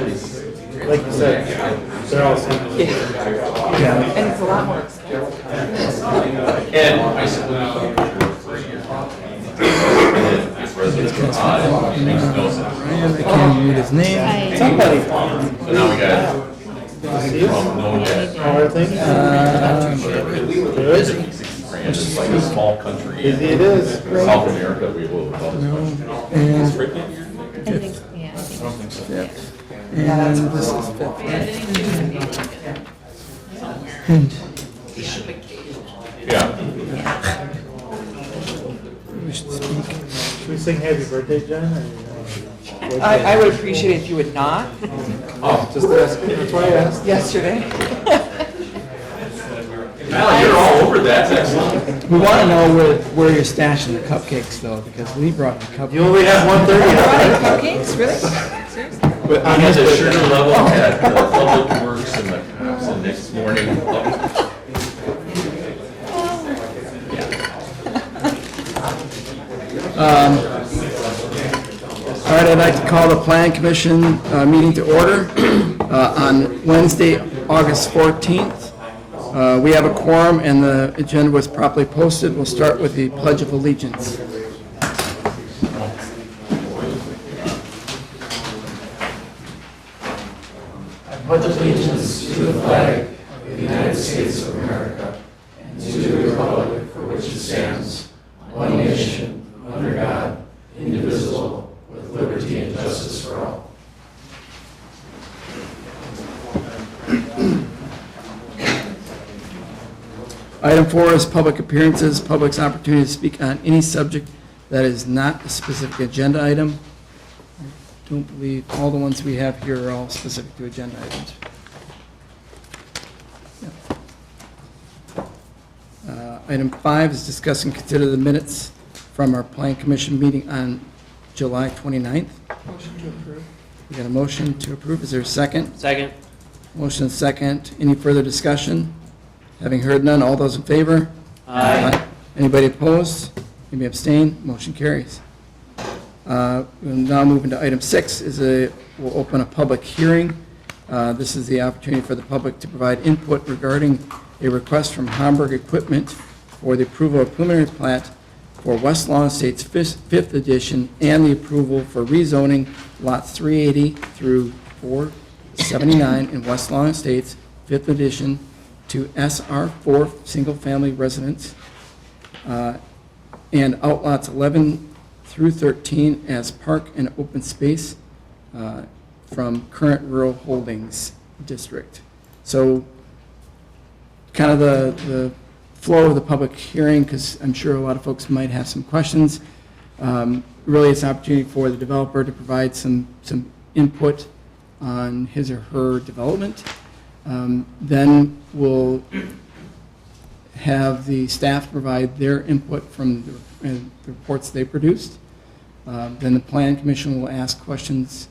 is, like you said, they're all simple. Yeah. And it's a lot more expensive. And I said, residents were on, it makes no sense. Ryan, I can't read his name. Somebody. But now we got from no debt. How are things? Good. It's like a small country Busy in it is. South America, we will. And I think, yeah, I think so. And this is fifth. Yeah. We should speak. Should we sing happy birthday, Jen? Or, I would appreciate it if you would not. Just ask, that's why I asked. Yesterday. Well, you're all over that, that's excellent. We want to know where you're stashing the cupcakes though, because Lee brought the cupcakes. You only have 1:30 Running out cupcakes, really? Seriously? But I had the sugar level at the Public Works and the cops the next morning. All right, I'd like to call the Plan Commission meeting to order on Wednesday, August 14th. We have a quorum and the agenda was properly posted. We'll start with the Pledge of Allegiance. Pledge allegiance to the flag of the United States of America and to the republic for which it stands, one nation, under God, indivisible, with liberty and justice for all. Item 4 is public appearances, public's opportunity to speak on any subject that is not a specific agenda item. I don't believe all the ones we have here are all specific to agenda items. Item 5 is discuss and consider the minutes from our Plan Commission meeting on July 29th. Motion to approve. We got a motion to approve. Is there a second? Second. Motion and second. Any further discussion? Having heard none, all those in favor? Aye. Anybody opposed? Anybody abstain? Motion carries. We'll now move into item 6. We'll open a public hearing. This is the opportunity for the public to provide input regarding a request from Hamburg Equipment for the approval of preliminary plat for West Lawn Estates 5th edition and the approval for rezoning lots 380 through 479 in West Lawn Estates 5th edition to SR4 single-family residence and outlots 11 through 13 as park and open space from current rural holdings district. So kind of the flow of the public hearing, because I'm sure a lot of folks might have some questions. Really, it's an opportunity for the developer to provide some input on his or her development. Then we'll have the staff provide their input from the reports they produced. Then the Plan Commission will ask questions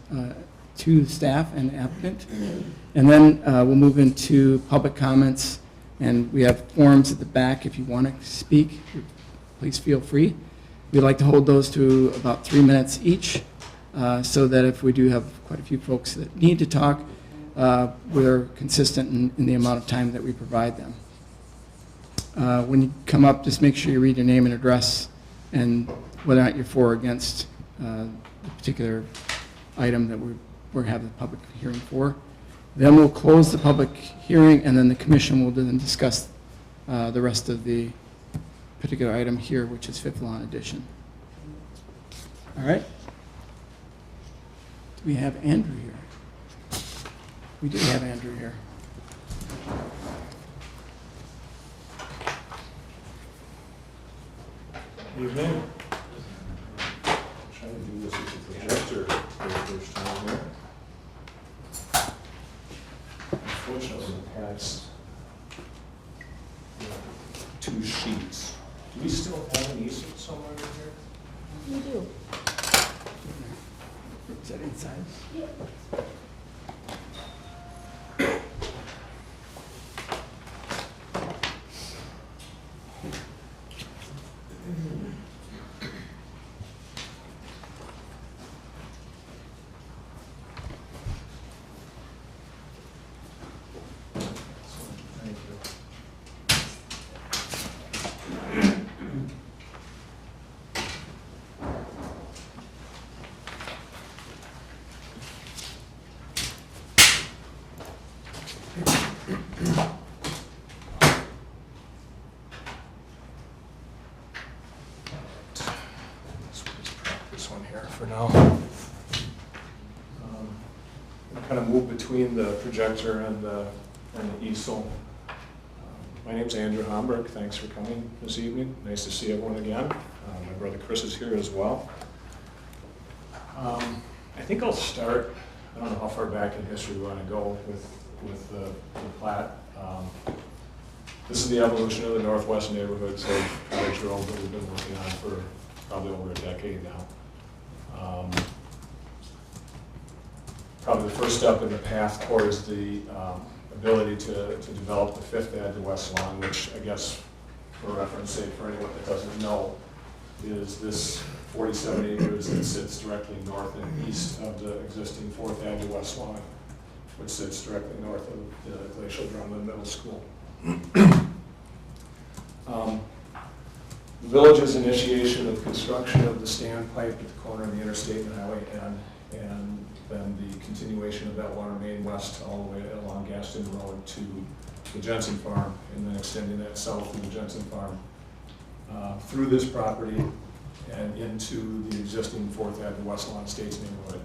to the staff and the applicant. And then we'll move into public comments. And we have forms at the back. If you want to speak, please feel free. We'd like to hold those to about 3 minutes each, so that if we do have quite a few folks that need to talk, we're consistent in the amount of time that we provide them. When you come up, just make sure you read your name and address and whether or not you're for or against the particular item that we're having the public hearing for. Then we'll close the public hearing, and then the commission will then discuss the rest of the particular item here, which is Fifth Lawn Edition. All right. Do we have Andrew here? We do have Andrew here. Evening. Trying to do this with the projector for the first time here. Unfortunately, in the past, two sheets. Do we still have an easel somewhere in here? You do. Is that inside? now. Kind of move between the projector and the easel. My name's Andrew Homburg. Thanks for coming this evening. Nice to see everyone again. My brother Chris is here as well. I think I'll start, I don't know how far back in history we want to go with the plat. This is the evolution of the northwest neighborhoods of Cottage Grove that we've been working on for probably over a decade now. Probably the first step in the path towards the ability to develop the fifth add to West Lawn, which I guess, for reference sake, for anyone that doesn't know, is this 47 acres that sits directly north and east of the existing fourth add to West Lawn, which sits directly north of the Glacial Drumlin Middle School. The village's initiation of construction of the standpipe at the corner of the interstate and highway and then the continuation of that water main west all the way along Gaston Road to the Jensen Farm, and then extending that south to the Jensen Farm through this property and into the existing Fourth Avenue West Lawn Estates neighborhood,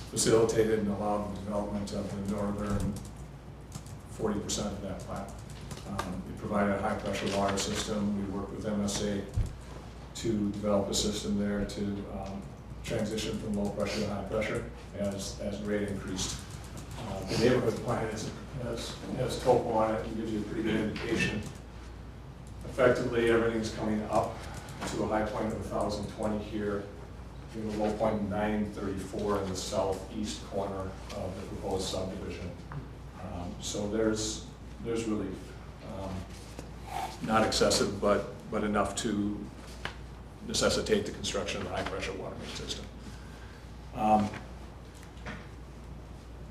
facilitated and allowed the development of the northern 40% of that plat. We provided a high-pressure water system. We worked with MSA to develop a system there to transition from low pressure to high pressure as grade increased. The neighborhood plan has topo on it and gives you a pretty good indication. Effectively, everything's coming up to a high point of 1,020 here, to a low point of 934 in the southeast corner of the proposed subdivision. So there's relief. Not excessive, but enough to necessitate the construction of the high-pressure water main system.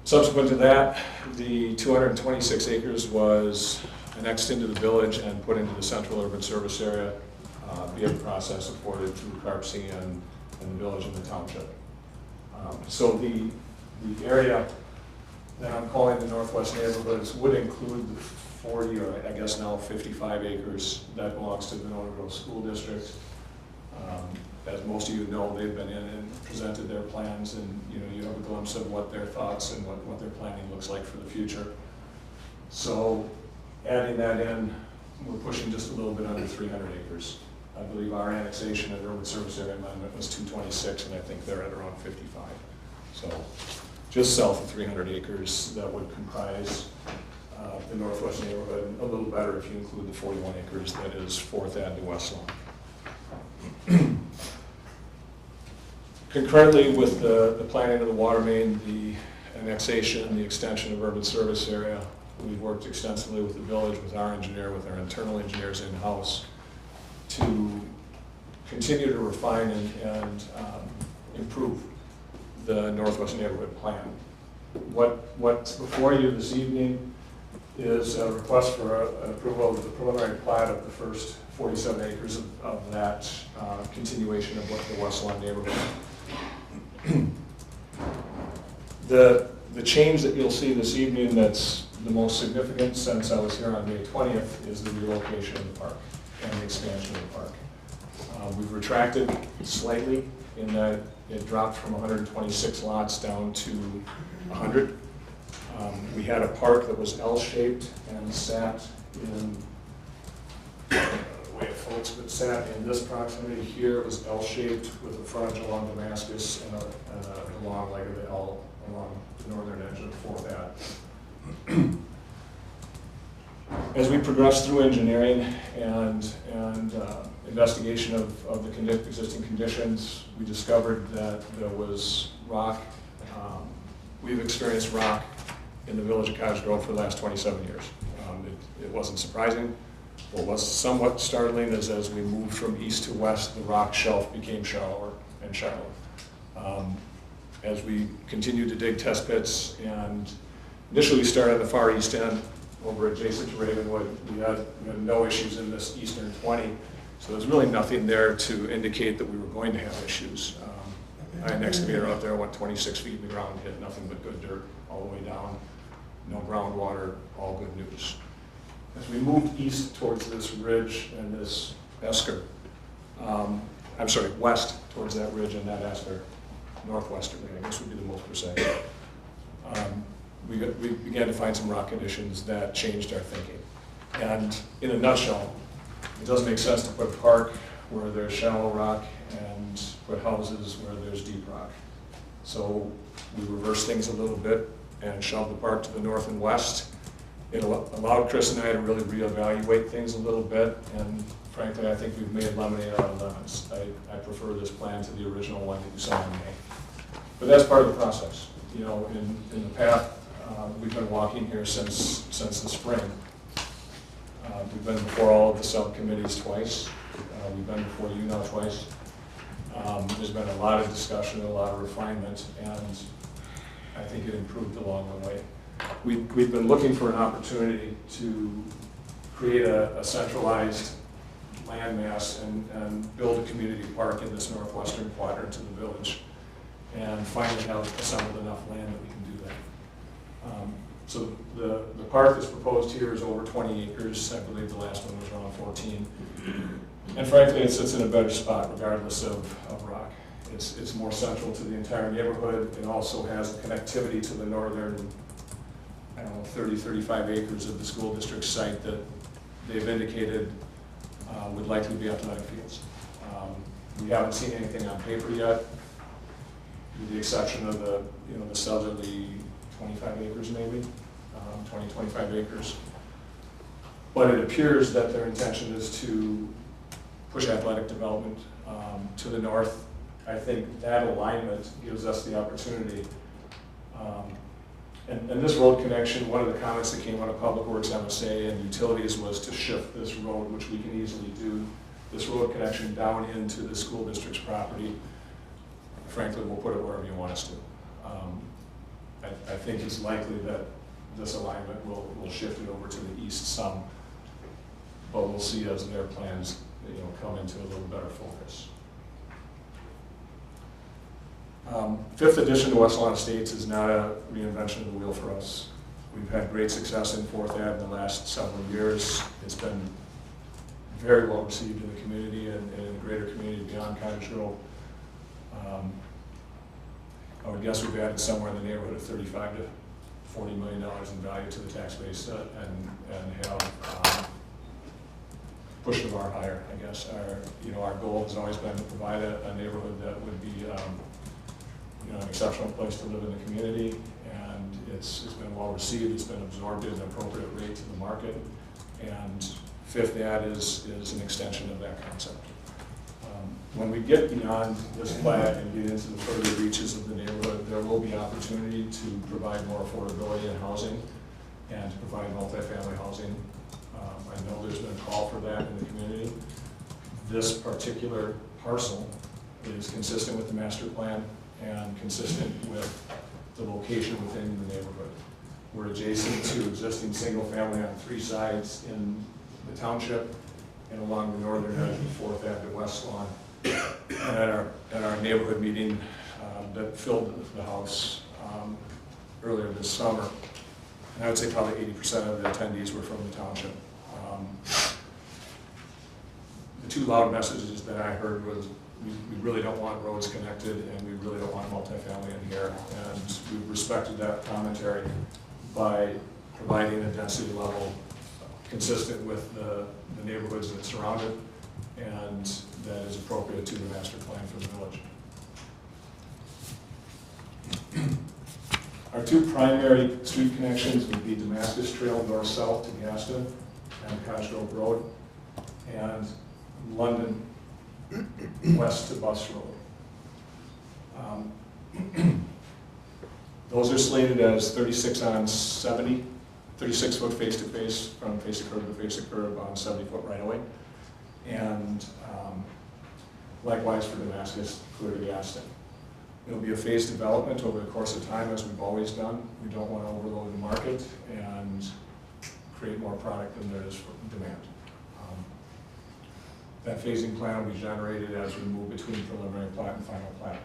Subsequent to that, the 226 acres was annexed into the village and put into the central urban service area via the process afforded through CARPC and the village and the township. So the area that I'm calling the northwest neighborhoods would include the 40, or I guess now 55 acres that belongs to the Winona Grove School District. As most of you know, they've been in and presented their plans, and you have a glimpse of what their thoughts and what their planning looks like for the future. So adding that in, we're pushing just a little bit under 300 acres. I believe our annexation and urban service area amendment was 226, and I think they're at around 55. So just south of 300 acres that would comprise the northwest neighborhood, a little better if you include the 41 acres that is 4th Ave to West Lawn. Concurrently with the planning of the water main, the annexation, the extension of urban service area, we've worked extensively with the village, with our engineer, with our internal engineers in-house to continue to refine and improve the northwest neighborhood plan. What's before you this evening is a request for an approval of the preliminary plat of the first 47 acres of that continuation of what the West Lawn neighborhood. The change that you'll see this evening that's the most significant since I was here on May 20th is the relocation of the park and the expansion of the park. We've retracted slightly in that it dropped from 126 lots down to 100. We had a park that was L-shaped and sat in, the way it floats, but sat in this proximity here. It was L-shaped with a frontage along Damascus and a long leg of the L along the northern edge of the Fourth Ave. As we progressed through engineering and investigation of the existing conditions, we discovered that there was rock. We've experienced rock in the village of Cottage Grove for the last 27 years. It wasn't surprising. What was somewhat startling is as we moved from east to west, the rock shelf became shallower and shallower. As we continued to dig test pits and initially started at the far east end over adjacent to Ravenwood, we had no issues in this eastern 20, so there's really nothing there to indicate that we were going to have issues. I had an excavator out there, went 26 feet in the ground, hit nothing but good dirt all the way down, no groundwater, all good news. As we moved east towards this ridge and this esker, west towards that ridge and that esker, northwesterly, I guess would be the most precise. We began to find some rock conditions that changed our thinking. And in a nutshell, it doesn't make sense to put a park where there's shallow rock and put houses where there's deep rock. So we reversed things a little bit and shoved the park to the north and west. It allowed Chris and I to really reevaluate things a little bit, and frankly, I think we've made lemonade out of lemons. I prefer this plan to the original one that you saw in May. But that's part of the process. You know, in the path, we've been walking here since the spring. We've been before all of the subcommittees twice. We've been before you now twice. There's been a lot of discussion, a lot of refinement, and I think it improved along the way. We've been looking for an opportunity to create a centralized landmass and build a community park in this northwestern quadrant of the village, and finally have assembled enough land that we can do that. So the park that's proposed here is over 20 acres. I believe the last one was around 14. And frankly, it sits in a better spot regardless of rock. It's more central to the entire neighborhood. It also has a connectivity to the northern, I don't know, 30, 35 acres of the school district site that they've indicated would likely be athletic fields. We haven't seen anything on paper yet, with the exception of the southerly 25 acres maybe, 20, 25 acres. But it appears that their intention is to push athletic development to the north. I think that alignment gives us the opportunity. And this road connection, one of the comments that came out of Public Works, MSA, and utilities was to shift this road, which we can easily do, this road connection down into the school district's property. Frankly, we'll put it wherever you want us to. I think it's likely that this alignment will shift it over to the east some, but we'll see as their plans come into a little better focus. Fifth edition to West Lawn Estates is not a reinvention of the wheel for us. We've had great success in 4th Ave in the last several years. It's been very well received in the community and in the greater community beyond Cottage Grove. I would guess we've added somewhere in the neighborhood of $35 to $40 million in value to the tax base and have pushed the bar higher, I guess. Our goal has always been to provide a neighborhood that would be an exceptional place to live in the community, and it's been well received. It's been absorbed at an appropriate rate to the market, and 5th Ave is an extension of that concept. When we get beyond this plat and get into the further reaches of the neighborhood, there will be opportunity to provide more affordability in housing and to provide multifamily housing. I know there's been a call for that in the community. This particular parcel is consistent with the master plan and consistent with the location within the neighborhood. We're adjacent to existing single family on 3 sides in the township and along the northern edge of 4th Ave to West Lawn. And at our neighborhood meeting that filled the house earlier this summer, and I would say probably 80% of the attendees were from the township. The 2 loud messages that I heard was, we really don't want roads connected, and we really don't want multifamily in here. And we respected that commentary by providing a density level consistent with the neighborhoods that surround it, and that is appropriate to the master plan for the village. Our 2 primary street connections would be Damascus Trail north-south to Gaston and Cottage Grove Road, and London west to Bus Road. Those are slated as 36 on 70, 36 foot face-to-face from face to curb to face to curb on 70 foot right away. And likewise for Damascus, clear to Gaston. It'll be a phased development over the course of time, as we've always done. We don't want to overload the market and create more product than there is for demand. That phasing plan will be generated as we move between preliminary plat and final plat.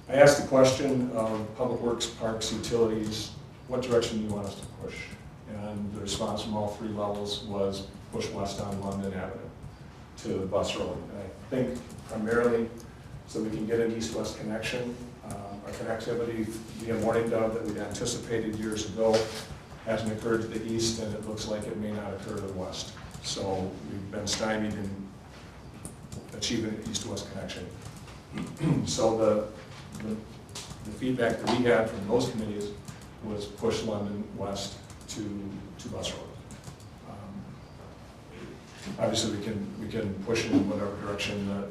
I asked the question of Public Works, Parks, Utilities, what direction do you want us to push? And the response from all 3 levels was push west on London Avenue to Bus Road. And I think primarily so we can get an east-west connection. Our connectivity via Morning Dove that we'd anticipated years ago hasn't occurred to the east, and it looks like it may not occur to the west. So we've been stymied in achieving an east-west connection. So the feedback that we had from those committees was push London west to Bus Road. Obviously, we can push it in whatever direction the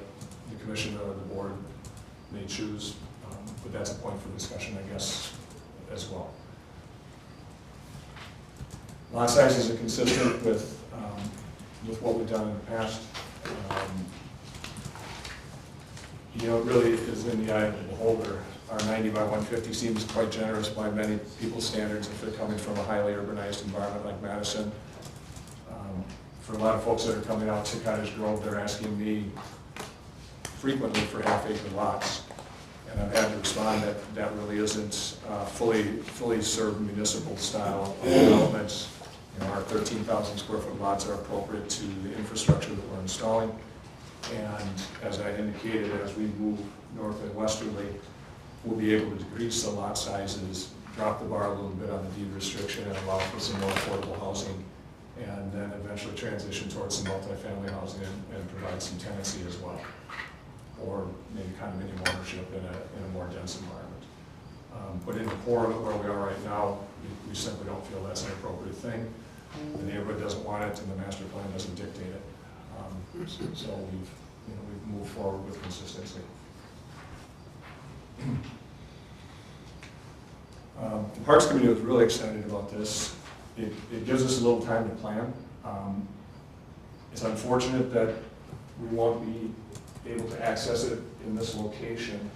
commission or the board may choose, but that's a point for discussion, I guess, as well. Lot sizes are consistent with what we've done in the past. You know, it really is in the eye of the beholder. Our 90 by 150 seems quite generous by many people's standards if they're coming from a highly urbanized environment like Madison. For a lot of folks that are coming out to Cottage Grove, they're asking me frequently for half-acre lots. And I've had to respond that that really isn't fully served municipal style developments. You know, our 13,000 square foot lots are appropriate to the infrastructure that we're installing. And as I indicated, as we move north and westerly, we'll be able to decrease the lot sizes, drop the bar a little bit on the deed restriction, and allow for some more affordable housing, and then eventually transition towards some multifamily housing and provide some tenancy as well, or maybe condominium ownership in a more dense environment. But in the core of where we are right now, we simply don't feel that's an appropriate thing. The neighborhood doesn't want it, and the master plan doesn't dictate it. So we've moved forward with consistency. The Parks Committee was really excited about this. It gives us a little time to plan. It's unfortunate that we won't be able to access it in this location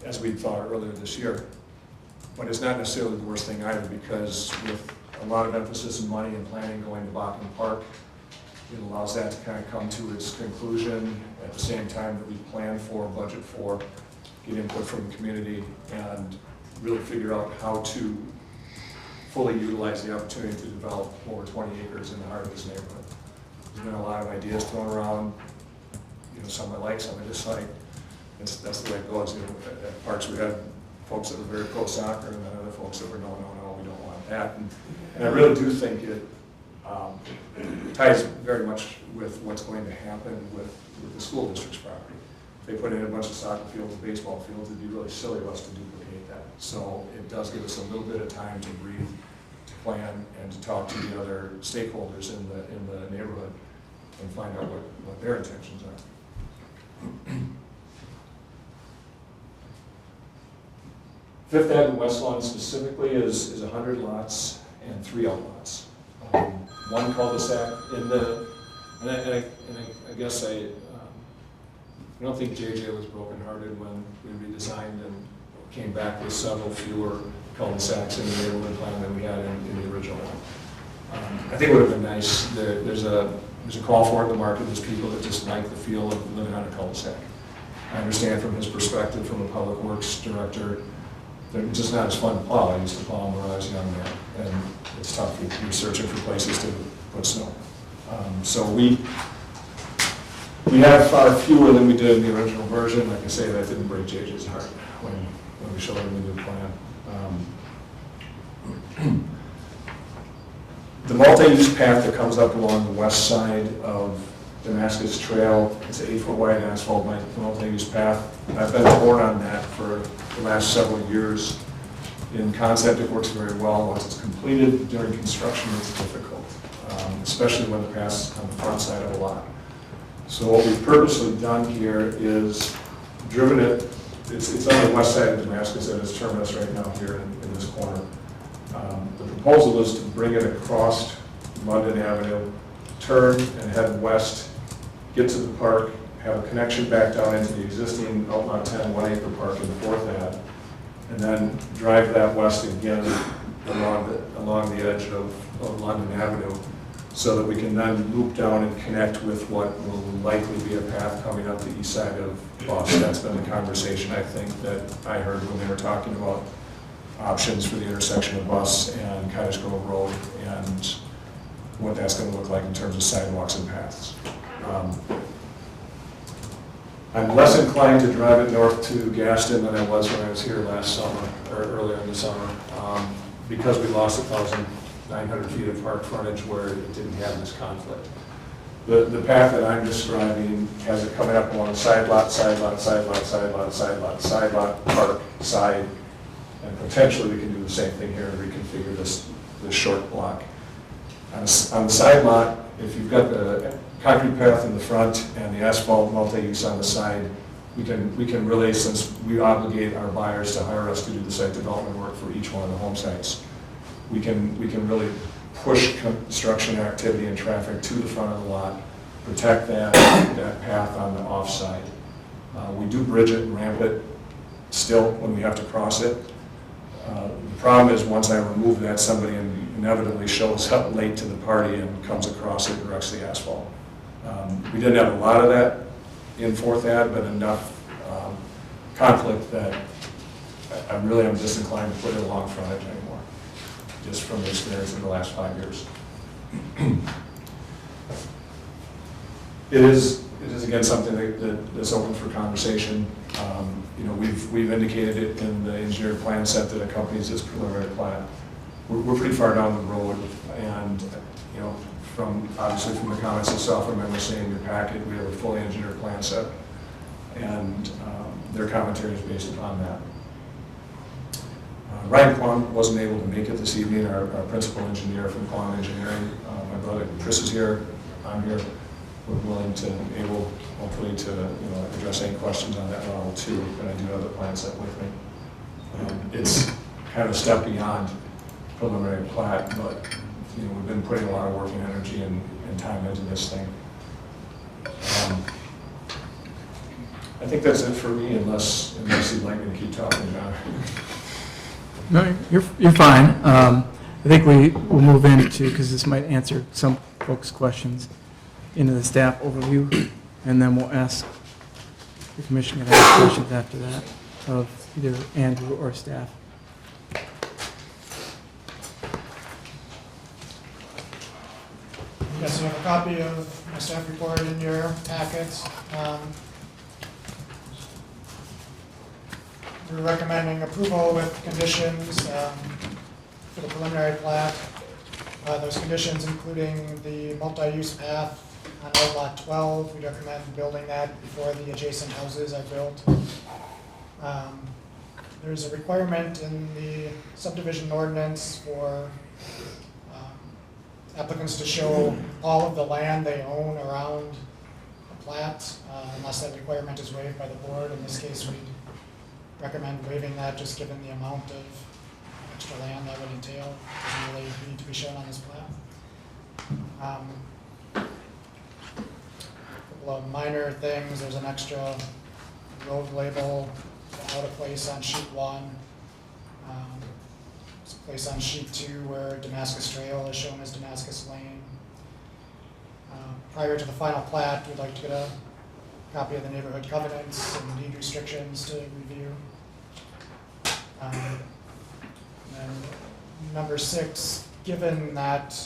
as we thought earlier this year. But it's not necessarily the worst thing either, because with a lot of emphasis and money and planning going to Bachman Park, it allows that to kind of come to its conclusion at the same time that we plan for, budget for, get input from the community, and really figure out how to fully utilize the opportunity to develop over 20 acres in the heart of this neighborhood. There's been a lot of ideas thrown around, some I like, some I dislike. That's the way it goes. At Parks we had folks that were very pro soccer, and then other folks that were no, we don't want that. And I really do think it ties very much with what's going to happen with the school district's property. If they put in a bunch of soccer fields and baseball fields, it'd be really silly of us to duplicate that. So it does give us a little bit of time to breathe, to plan, and to talk to the other stakeholders in the neighborhood and find out what their intentions are. Fifth Avenue West Lawn specifically is 100 lots and 3 outlots. One cul-de-sac in the, and I guess I don't think JJ was brokenhearted when we redesigned and came back with several fewer cul-de-sacs in the neighborhood plan than we had in the original one. I think it would have been nice. There's a call for it in the market. There's people that just like the feel of living on a cul-de-sac. I understand from his perspective, from a public works director, they're just not as fun to plow. I used to plow them when I was a young man, and it's tough. You're searching for places to put snow. So we have far fewer than we did in the original version. Like I say, that didn't break JJ's heart when we showed him the new plan. The multi-use path that comes up along the west side of Damascus Trail, it's an 8-foot wide asphalt multi-use path. I've been torn on that for the last several years. In concept, it works very well. Once it's completed, during construction, it's difficult, especially when the path is on the front side of a lot. So what we've purposely done here is driven it. It's on the west side of Damascus at its terminus right now here in this corner. The proposal is to bring it across London Avenue, turn and head west, get to the park, have a connection back down into the existing Outlaw 10 1-acre park in the 4th Ave, and then drive that west again along the edge of London Avenue, so that we can then loop down and connect with what will likely be a path coming up the east side of Bus. That's been the conversation, I think, that I heard when they were talking about options for the intersection of Bus and Cottage Grove Road, and what that's going to look like in terms of sidewalks and paths. I'm less inclined to drive it north to Gaston than I was when I was here last summer, or earlier in the summer, because we lost 1,900 feet of park frontage where it didn't have this conflict. The path that I'm describing has it coming up along side lot, side lot, side lot, side lot, side lot, side lot, park, side, and potentially we can do the same thing here and reconfigure this short block. On the side lot, if you've got the concrete path in the front and the asphalt multi-use on the side, we can really, since we obligate our buyers to hire us to do the site development work for each one of the home sites, we can really push construction activity and traffic to the front of the lot, protect that path on the offside. We do bridge it and ramp it still when we have to cross it. The problem is once I remove that, somebody inevitably shows up late to the party and comes across it and wrecks the asphalt. We didn't have a lot of that in Fourth Ave, but enough conflict that I'm disinclined to put it along frontage anymore, just from the experience in the last 5 years. It is again something that's open for conversation. We've indicated it in the engineered plan set that accompanies this preliminary plat. We're pretty far down the road, and obviously from the comments itself, I remember seeing in your packet, we have a fully engineered plan set, and their commentary is based upon that. Ryan Kwong wasn't able to make it this evening, our principal engineer from Kwong Engineering. My brother Chris is here, I'm here. We're willing to, hopefully to address any questions on that level too, and I do have the plan set with me. It's kind of a step beyond preliminary plat, but we've been putting a lot of work and energy and time into this thing. I think that's it for me, unless you'd like me to keep talking about it. No, you're fine. I think we'll move into, because this might answer some folks' questions, into the staff overview, and then we'll ask the commission to ask questions after that of either Andrew or staff. Yes, you have a copy of my staff report in your packets. We're recommending approval with conditions for the preliminary plat. Those conditions including the multi-use path on Old Lot 12. We recommend building that before the adjacent houses are built. There's a requirement in the subdivision ordinance for applicants to show all of the land they own around the plat, unless that requirement is waived by the board. In this case, we'd recommend waiving that, just given the amount of extra land that would entail. It doesn't really need to be shown on this plat. A couple of minor things. There's an extra road label out of place on sheet 1. It's a place on sheet 2 where Damascus Trail is shown as Damascus Lane. Prior to the final plat, we'd like to get a copy of the neighborhood covenants and deed restrictions to review. And then number 6, given that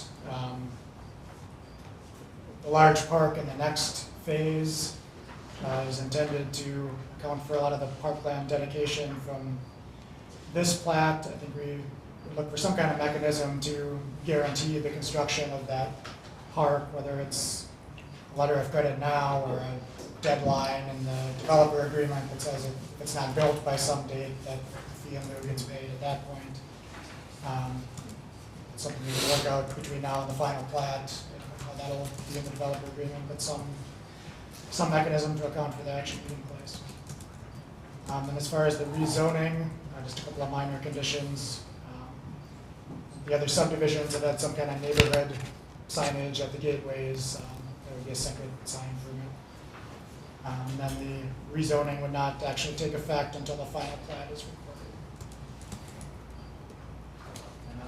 the large park in the next phase is intended to account for a lot of the parkland dedication from this plat, I think we would look for some kind of mechanism to guarantee the construction of that park, whether it's a letter of credit now or a deadline in the developer agreement that says if it's not built by some date, that the fee in lieu gets paid at that point. It's something we can work out between now and the final plat. That'll be in the developer agreement, but some mechanism to account for that should be in place. And as far as the rezoning, just a couple of minor conditions. The other subdivisions have had some kind of neighborhood signage at the gateways. There would be a separate sign permit. And then the rezoning would not actually take effect until the final plat is recorded. And,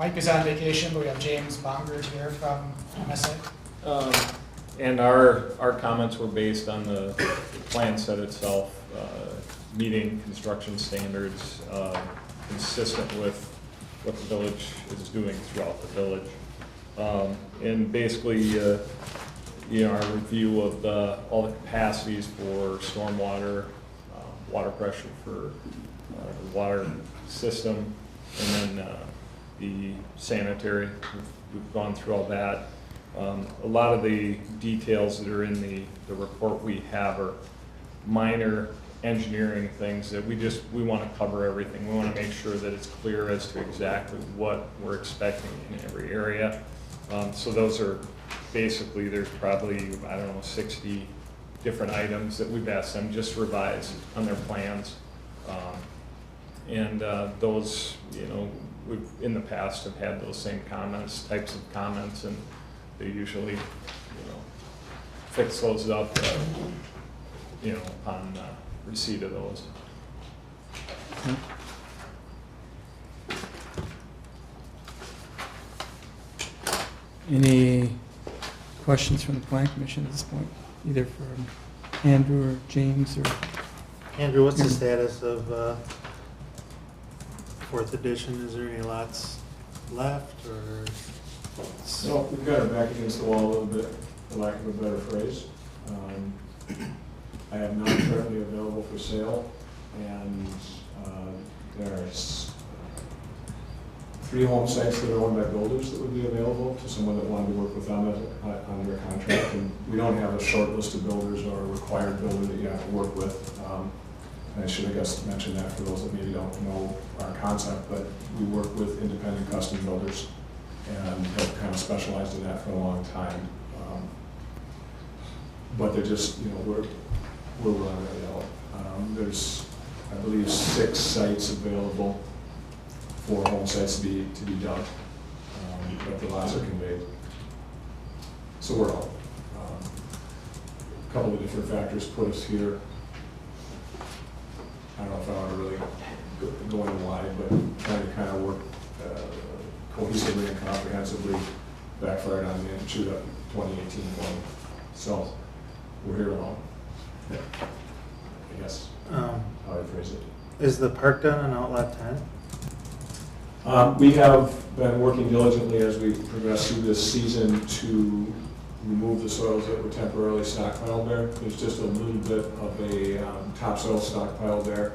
Mike is on vacation, but we have James Bongert here from MSA. And our comments were based on the plan set itself, meeting construction standards, consistent with what the village is doing throughout the village. And basically, our review of all the capacities for stormwater, water pressure for the water system, and then the sanitary. We've gone through all that. A lot of the details that are in the report we have are minor engineering things that we want to cover everything. We want to make sure that it's clear as to exactly what we're expecting in every area. So those are basically, there's probably, 60 different items that we've asked them just revise on their plans. And those, we've in the past have had those same types of comments, and they usually, fix those up, upon receipt of those. Any questions from the Plan Commission at this point, either from Andrew or James or? Andrew, what's the status of fourth edition? Is there any lots left, or? So we've got our back against the wall a little bit, for lack of a better phrase. I have none currently available for sale, and there's 3 home sites that are owned by builders that would be available to someone that wanted to work with them on their contract. And we don't have a short list of builders or a required builder that you have to work with. I should, I guess, mention that for those that maybe don't know our concept, but we work with independent custom builders and have kind of specialized in that for a long time. But they're just, we're running it out. There's, I believe, 6 sites available for home sites to be done, but the lots are conveyed. So we're out. A couple of different factors put us here. I don't know if I want to really go into why, but trying to kind of work cohesively and comprehensively backfired on me and chewed up 2018 one. So we're here alone, I guess, how I phrase it. Is the park done on Outlet 10? We have been working diligently as we progress through this season to remove the soils that were temporarily stockpiled there. There's just a little bit of a topsoil stockpile there.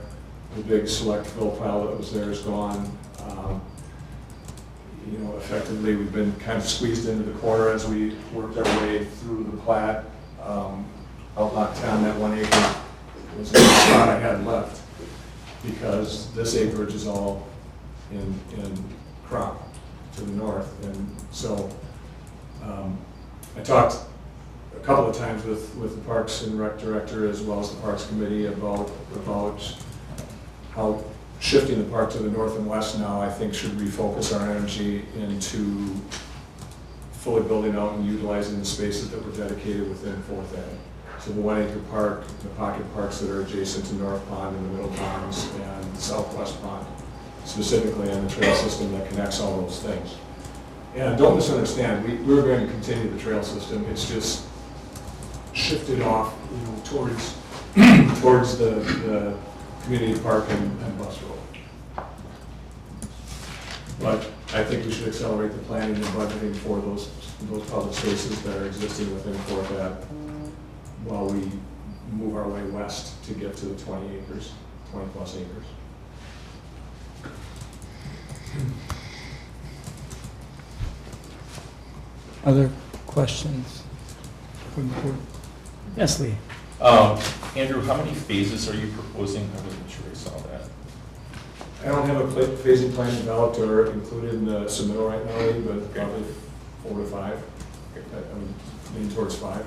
The big select fill pile that was there is gone. Effectively, we've been kind of squeezed into the corner as we worked our way through the plat. Outlet 10, that 1 acre, was the spot I had left, because this acreage is all in crop to the north. And so I talked a couple of times with the Parks and Rec Director as well as the Parks Committee about how shifting the park to the north and west now, I think, should refocus our energy into fully building out and utilizing the spaces that were dedicated within Fourth Ave. So the 1 acre park, the pocket parks that are adjacent to North Pond and the Middle Ponds and the Southwest Pond, specifically on the trail system that connects all those things. And don't misunderstand, we're going to continue the trail system. It's just shifted off, towards the community park and bus road. But I think we should accelerate the planning and budgeting for those public spaces that are existing within Fourth Ave while we move our way west to get to the 20 plus acres. Other questions from the board? Yes, Lee? Andrew, how many phases are you proposing? I wasn't sure I saw that. I don't have a phasing plan developed or included in the submittal right now, Lee, but probably 4 to 5. I'm leaning towards 5.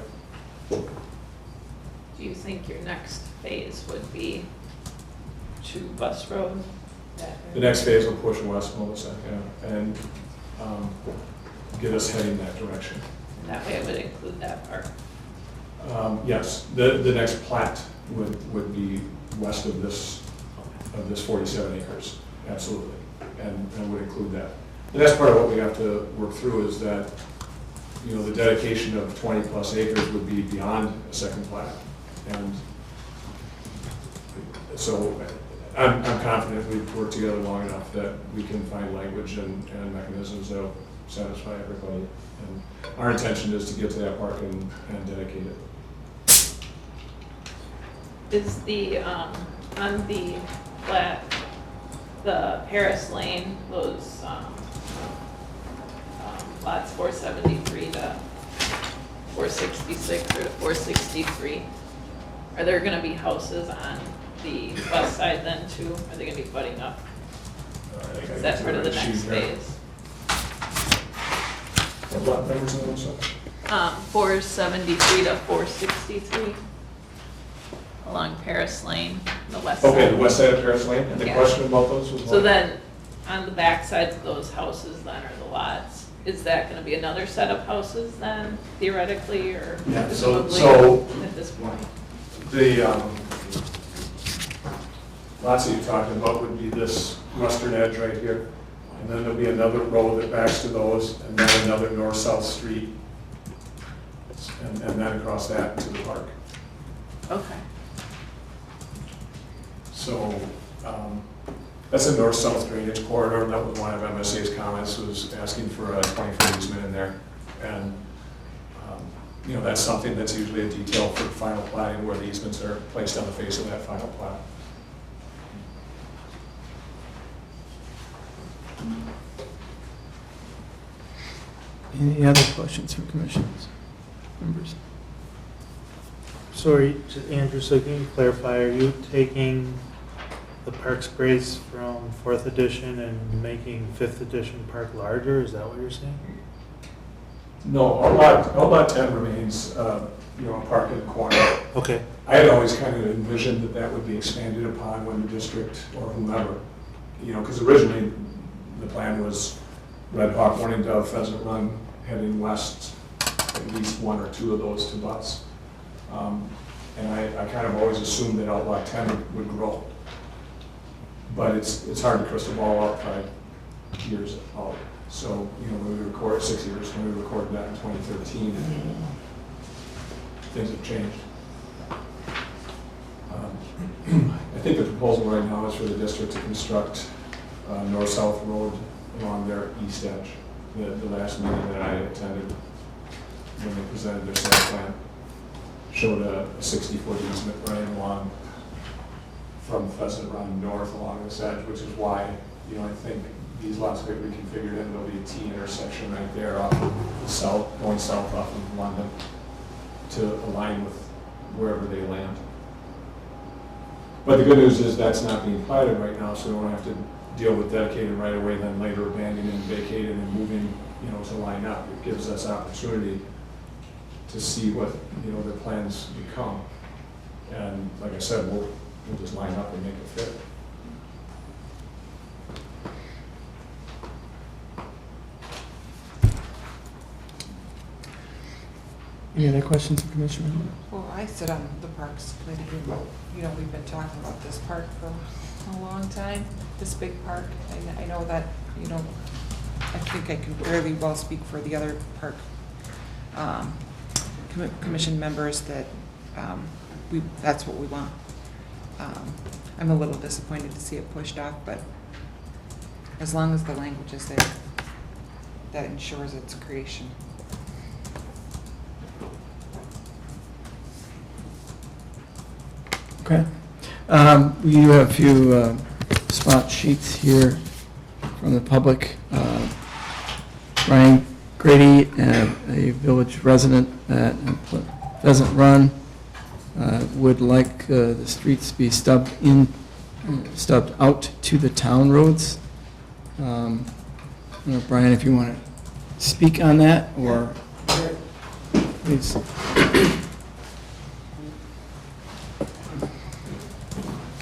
Do you think your next phase would be to Bus Road? The next phase will push west, Melissa, and get us heading that direction. And that way it would include that park. Yes, the next plat would be west of this 47 acres, absolutely, and would include that. And that's part of what we have to work through is that, the dedication of 20 plus acres would be beyond a second plat. And so I'm confident we've worked together long enough that we can find language and mechanisms that'll satisfy everybody. And our intention is to get to that park and dedicate it. Is the, on the plat, the Paris Lane, those, lots 473 to 466 or to 463, are there gonna be houses on the west side then too? Are they gonna be butting up? Is that part of the next phase? What lot numbers are those? 473 to 463 along Paris Lane, the west side. Okay, the west side of Paris Lane, and the Yeah. question about those was what? So then, on the back sides of those houses then are the lots. Is that gonna be another set of houses then theoretically or Yeah, so- presumably at this point? The lots that you're talking about would be this western edge right here. And then there'll be another row that backs to those, and then another north-south street. And then across that to the park. Okay. So that's a north-south drainage corridor. That was one of MSA's comments, was asking for a 20-foot easement in there. And, you know, that's something that's usually a detail for final plating where the easements are placed on the face of that final plat. Any other questions from commissioners, members? Sorry, Andrew, so can you clarify, are you taking the park sprays from 4th edition and making 5th edition park larger? Is that what you're saying? No, lot 10 remains, you know, a park in the corner. Okay, I had always kind of envisioned that that would be expanded upon when the district or whomever, you know, because originally the plan was Red Hawk, Morning Dove, Pheasant Run, heading west, at least one or two of those to butts. And I kind of always assumed that Outlot 10 would grow. But it's hard to crystal ball out 5 years out. So, you know, when we record 6 years, when we recorded that in 2013, things have changed. I think the proposal right now is for the district to construct a north-south road along their east edge. The last meeting that I attended, when they presented their site plan, showed a 60-foot easement running along from Pheasant Run north along this edge, which is why, you know, I think these lots get reconfigured and there'll be a T intersection right there off of the south, going south off of London to align with wherever they land. But the good news is that's not being platted right now, so we don't have to deal with dedicated right away, then later abandoning and vacating and moving, you know, to line up. It gives us opportunity to see what, you know, their plans become. And like I said, we'll just line up and make it fit. Any other questions from commissioner? Well, I sit on the Parks Committee, and, you know, we've been talking about this park for a long time, this big park. And I know that, you know, I think I can fairly well speak for the other park commission members that that's what we want. I'm a little disappointed to see it pushed off, but as long as the language is there, that ensures its creation. Okay. We do have a few spot sheets here from the public. Brian Grady, a village resident at Pheasant Run, would like the streets to be stubbed out to the town roads. I don't know, Brian, if you want to speak on that, or please.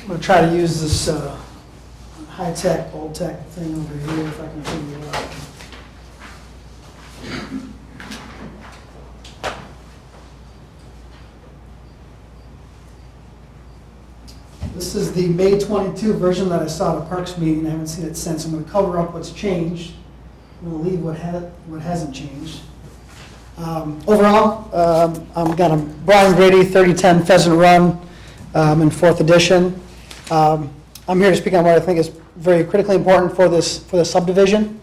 I'm going to try to use this high-tech, old-tech thing over here if I can figure it out. This is the May 22 version that I saw at a Parks meeting. I haven't seen it since. I'm going to cover up what's changed. I'm going to leave what hasn't changed. Overall, I've got a Brian Grady, 3010 Pheasant Run in 4th edition. I'm here to speak on what I think is very critically important for this subdivision.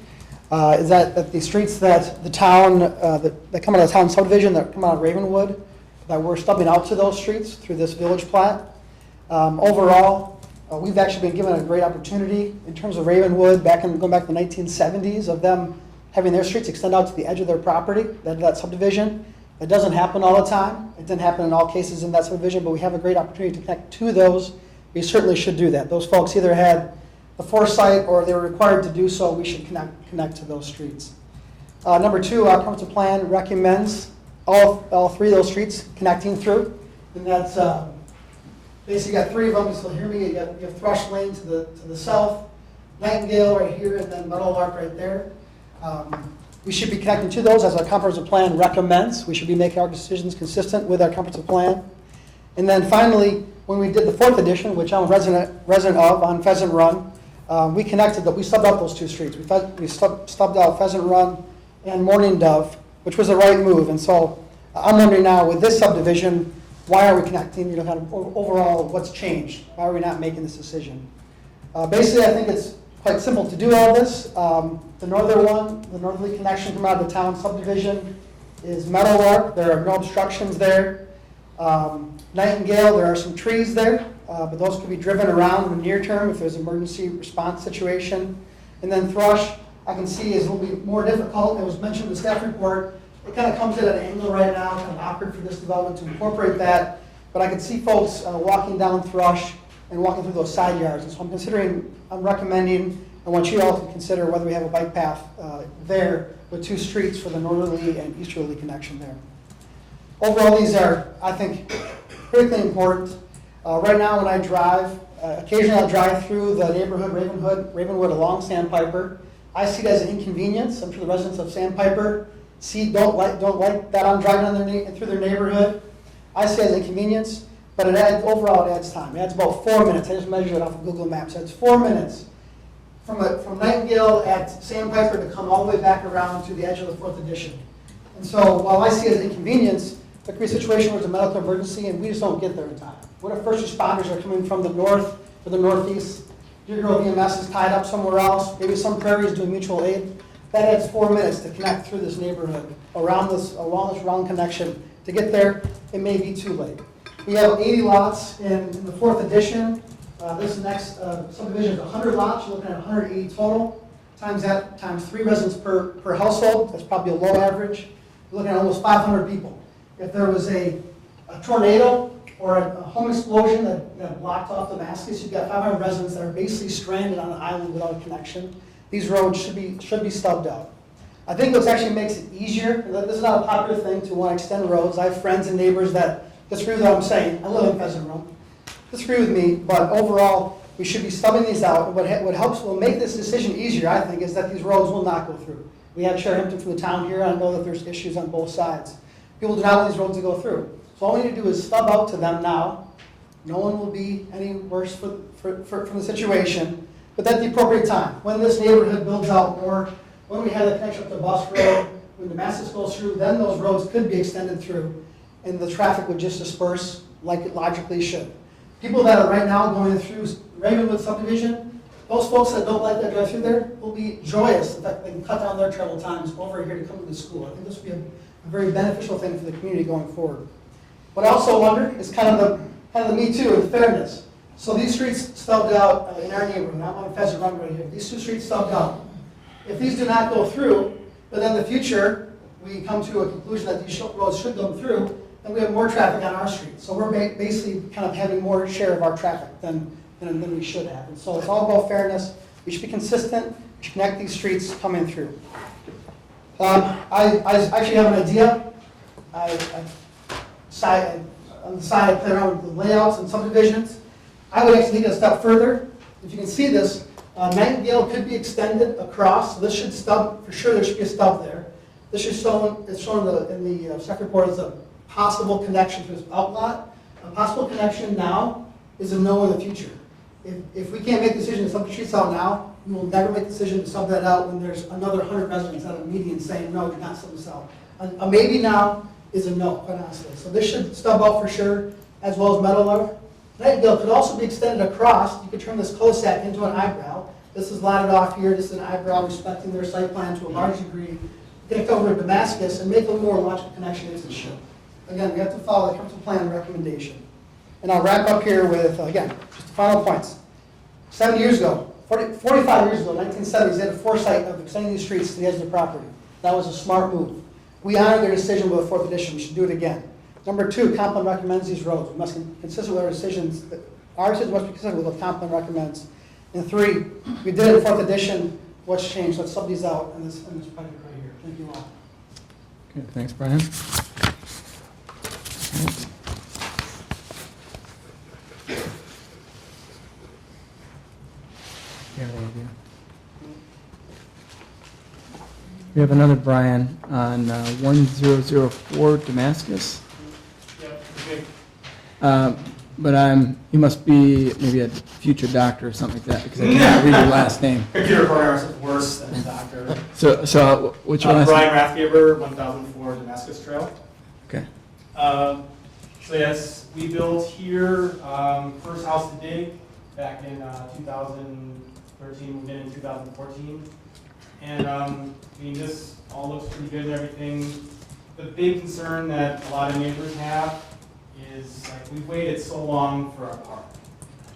is that the streets that the town, that come out of the town subdivision, that come out of Ravenwood, that we're stubbing out to those streets through this village plat. Overall, we've actually been given a great opportunity in terms of Ravenwood, going back to the 1970s, of them having their streets extend out to the edge of their property, that subdivision. It doesn't happen all the time. It didn't happen in all cases in that subdivision, but we have a great opportunity to connect to those. We certainly should do that. Those folks either had the foresight or they were required to do so. We should connect to those streets. Number two, our comprehensive plan recommends all three of those streets connecting through. And that's basically, you got three of them, so hear me, you have Thrush Lane to the south, Nightingale right here, and then Meadowlark right there. We should be connecting to those as our comprehensive plan recommends. We should be making our decisions consistent with our comprehensive plan. And then finally, when we did the fourth edition, which I'm a resident of on Pheasant Run, we stubbed out those two streets. We stubbed out Pheasant Run and Morning Dove, which was the right move. And so I'm wondering now, with this subdivision, why are we connecting? Kind of overall, what's changed? Why are we not making this decision? Basically, I think it's quite simple to do all this. The northerly connection from out of the town subdivision is Meadowlark. There are no obstructions there. Nightingale, there are some trees there, but those could be driven around in the near term if there's an emergency response situation. And then Thrush, I can see is a little bit more difficult. It was mentioned in the staff report. It kind of comes in at an angle right now, kind of awkward for this development to incorporate that. But I could see folks walking down Thrush and walking through those side yards. And so I'm recommending, I want you all to consider whether we have a bike path there with two streets for the northerly and easterly connection there. Overall, these are, I think, critically important. Right now when I drive, occasionally I'll drive through the neighborhood, Ravenwood along Sandpiper. I see it as an inconvenience. I'm sure the residents of Sandpiper don't like that I'm driving through their neighborhood. I see it as an inconvenience, but overall it adds time. It adds about 4 minutes. I just measured it off of Google Maps. It's 4 minutes from Nightingale at Sandpiper to come all the way back around to the edge of the fourth edition. And so while I see it as an inconvenience, there could be a situation where there's a medical emergency and we just don't get there in time. What if first responders are coming from the north or the northeast? Your girl EMS is tied up somewhere else. Maybe some prairies doing mutual aid. That adds 4 minutes to connect through this neighborhood, along this round connection. To get there, it may be too late. We have 80 lots in the fourth edition. This next subdivision is 100 lots. You're looking at 180 total. Times that, times 3 residents per household. That's probably a low average. You're looking at almost 500 people. If there was a tornado or a home explosion that blocked off Damascus, you've got 500 residents that are basically stranded on an island without a connection. These roads should be stubbed out. I think what actually makes it easier, this is not a popular thing to want to extend roads. I have friends and neighbors that disagree with what I'm saying. I live in Pheasant Run. Disagree with me, but overall, we should be stubbing these out. What will make this decision easier, I think, is that these roads will not go through. We have Chair Hampton from the town here. I know that there's issues on both sides. People do not want these roads to go through. So all we need to do is stub out to them now. No one will be any worse from the situation, but at the appropriate time. When this neighborhood builds out more, when we have the connection up to Bus Road, when Damascus goes through, then those roads could be extended through, and the traffic would just disperse like it logically should. People that are right now going through Ravenwood subdivision, those folks that don't like that drive through there will be joyous that they can cut down their travel times over here to come to the school. I think this would be a very beneficial thing for the community going forward. What I also wonder is kind of the me too, and fairness. So these streets stubbed out in our neighborhood, not on Pheasant Run right here. These two streets stubbed out. If these do not go through, but in the future we come to a conclusion that these roads should go through, then we have more traffic on our street. So we're basically kind of having more share of our traffic than we should have. And so it's all about fairness. We should be consistent. We should connect these streets coming through. I actually have an idea. On the side, I play around with the layouts and subdivisions. I would actually take it a step further. If you can see this, Nightingale could be extended across. So this should stub, for sure there should be a stub there. This is shown in the staff report as a possible connection to this outlot. A possible connection now is a no in the future. If we can't make a decision to sub the streets out now, we will never make a decision to sub that out when there's another 100 residents at a meeting saying, no, do not sub this out. A maybe now is a no, quite honestly. So this should stub out for sure, as well as Meadowlark. Nightingale could also be extended across. You could turn this cul-de-sac into an eyebrow. This is lotted off here, this is an eyebrow respecting their site plan to a large degree. Connect over to Damascus and make a more logical connection into the ship. Again, we have to follow the capital plan recommendation. And I'll wrap up here with, again, just the final points. 7 years ago, 45 years ago, 1970s, they had a foresight of extending these streets to the edge of the property. That was a smart move. We honor their decision with the fourth edition. We should do it again. Number 2, comp plan recommends these roads. We must be consistent with our decisions. Our decisions must be consistent with what comp plan recommends. And 3, we did it in fourth edition. What's changed? Let's sub these out in this project right here. Thank you all. Okay, thanks, Brian. We have another Brian on 1004 Damascus. Yep, okay. But he must be maybe a future doctor or something like that, because I can't read your last name. Computer programmer is worse than a doctor. So which one? Brian Rathgaber, 1004 Damascus Trail. Okay. So yes, we built here, first house to dig back in 2013, moved in 2014. And I mean, this all looks pretty good and everything. The big concern that a lot of neighbors have is like we've waited so long for our park.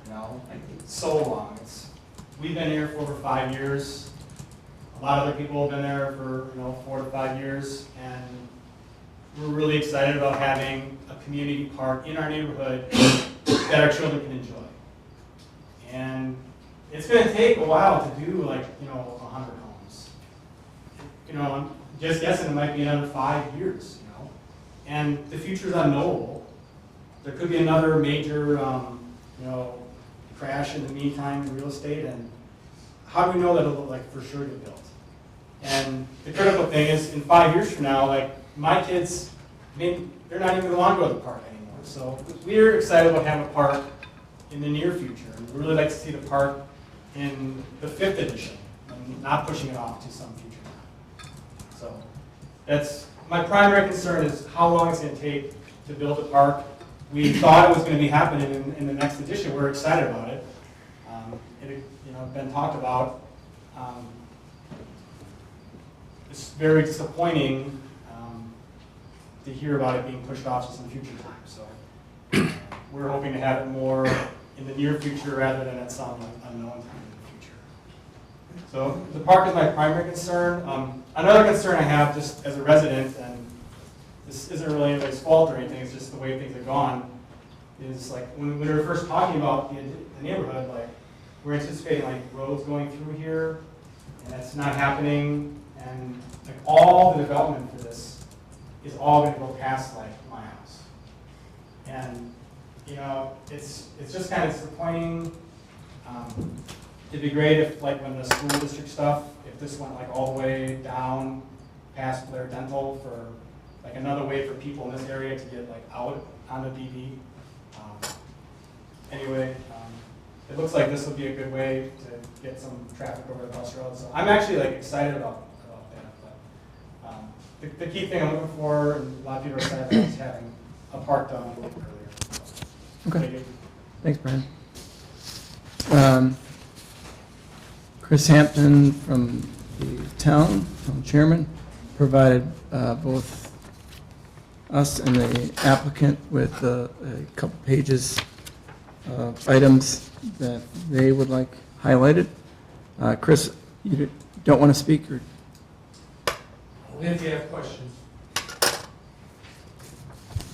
You know, like so long. We've been here for over 5 years. A lot of other people have been there for 4 to 5 years, and we're really excited about having a community park in our neighborhood that our children can enjoy. And it's going to take a while to do 100 homes. I'm just guessing it might be another 5 years. And the future is unknowable. There could be another major, crash in the meantime in real estate, and how do we know that it'll for sure get built? And the critical thing is, in 5 years from now, my kids, they're not even going to want to go to the park anymore. So we're excited about having a park in the near future. We really like to see the park in the 5th edition, and not pushing it off to some future time. So that's my primary concern, is how long it's going to take to build a park. We thought it was going to be happening in the next edition. We're excited about it. It had been talked about. It's very disappointing to hear about it being pushed off to some future time. So we're hoping to have it more in the near future rather than at some unknown time in the future. So the park is my primary concern. Another concern I have, just as a resident, and this isn't really anybody's fault or anything, it's just the way things have gone, is when we were first talking about the neighborhood, we're anticipating roads going through here, and that's not happening, and all the development for this is all going to go past my house. And it's just kind of disappointing. It'd be great if when the school district stuff, if this went all the way down past Blair Dental for another way for people in this area to get out on the DD. Anyway, it looks like this would be a good way to get some traffic over the bus road. So I'm actually excited about that. But the key thing I'm looking for, and a lot of people are excited about, is having a park done a little bit earlier. Okay. Thanks, Brian. Chris Hampton from the town chairman, provided both us and the applicant with a couple pages of items that they would like highlighted. Chris, you don't want to speak? Or? Only if you have questions.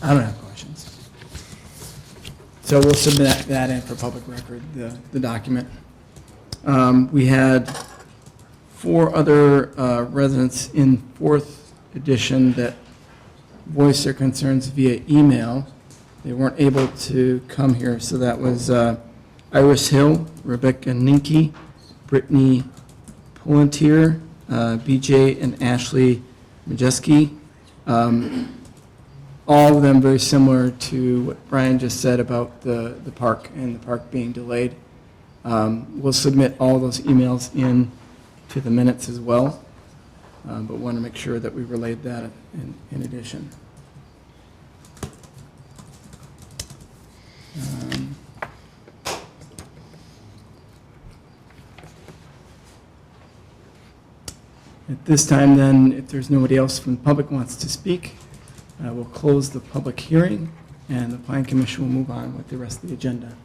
I don't have questions. So we'll submit that in for public record, the document. We had 4 other residents in 4th edition that voiced their concerns via email. They weren't able to come here, so that was Iris Hill, Rebecca Ninke, Brittany Pulentier, BJ and Ashley Majeski. All of them very similar to what Brian just said about the park and the park being delayed. We'll submit all those emails in to the minutes as well, but want to make sure that we relayed that in addition. At this time then, if there's nobody else from the public wants to speak, we'll close the public hearing and the Plan Commission will move on with the rest of the agenda.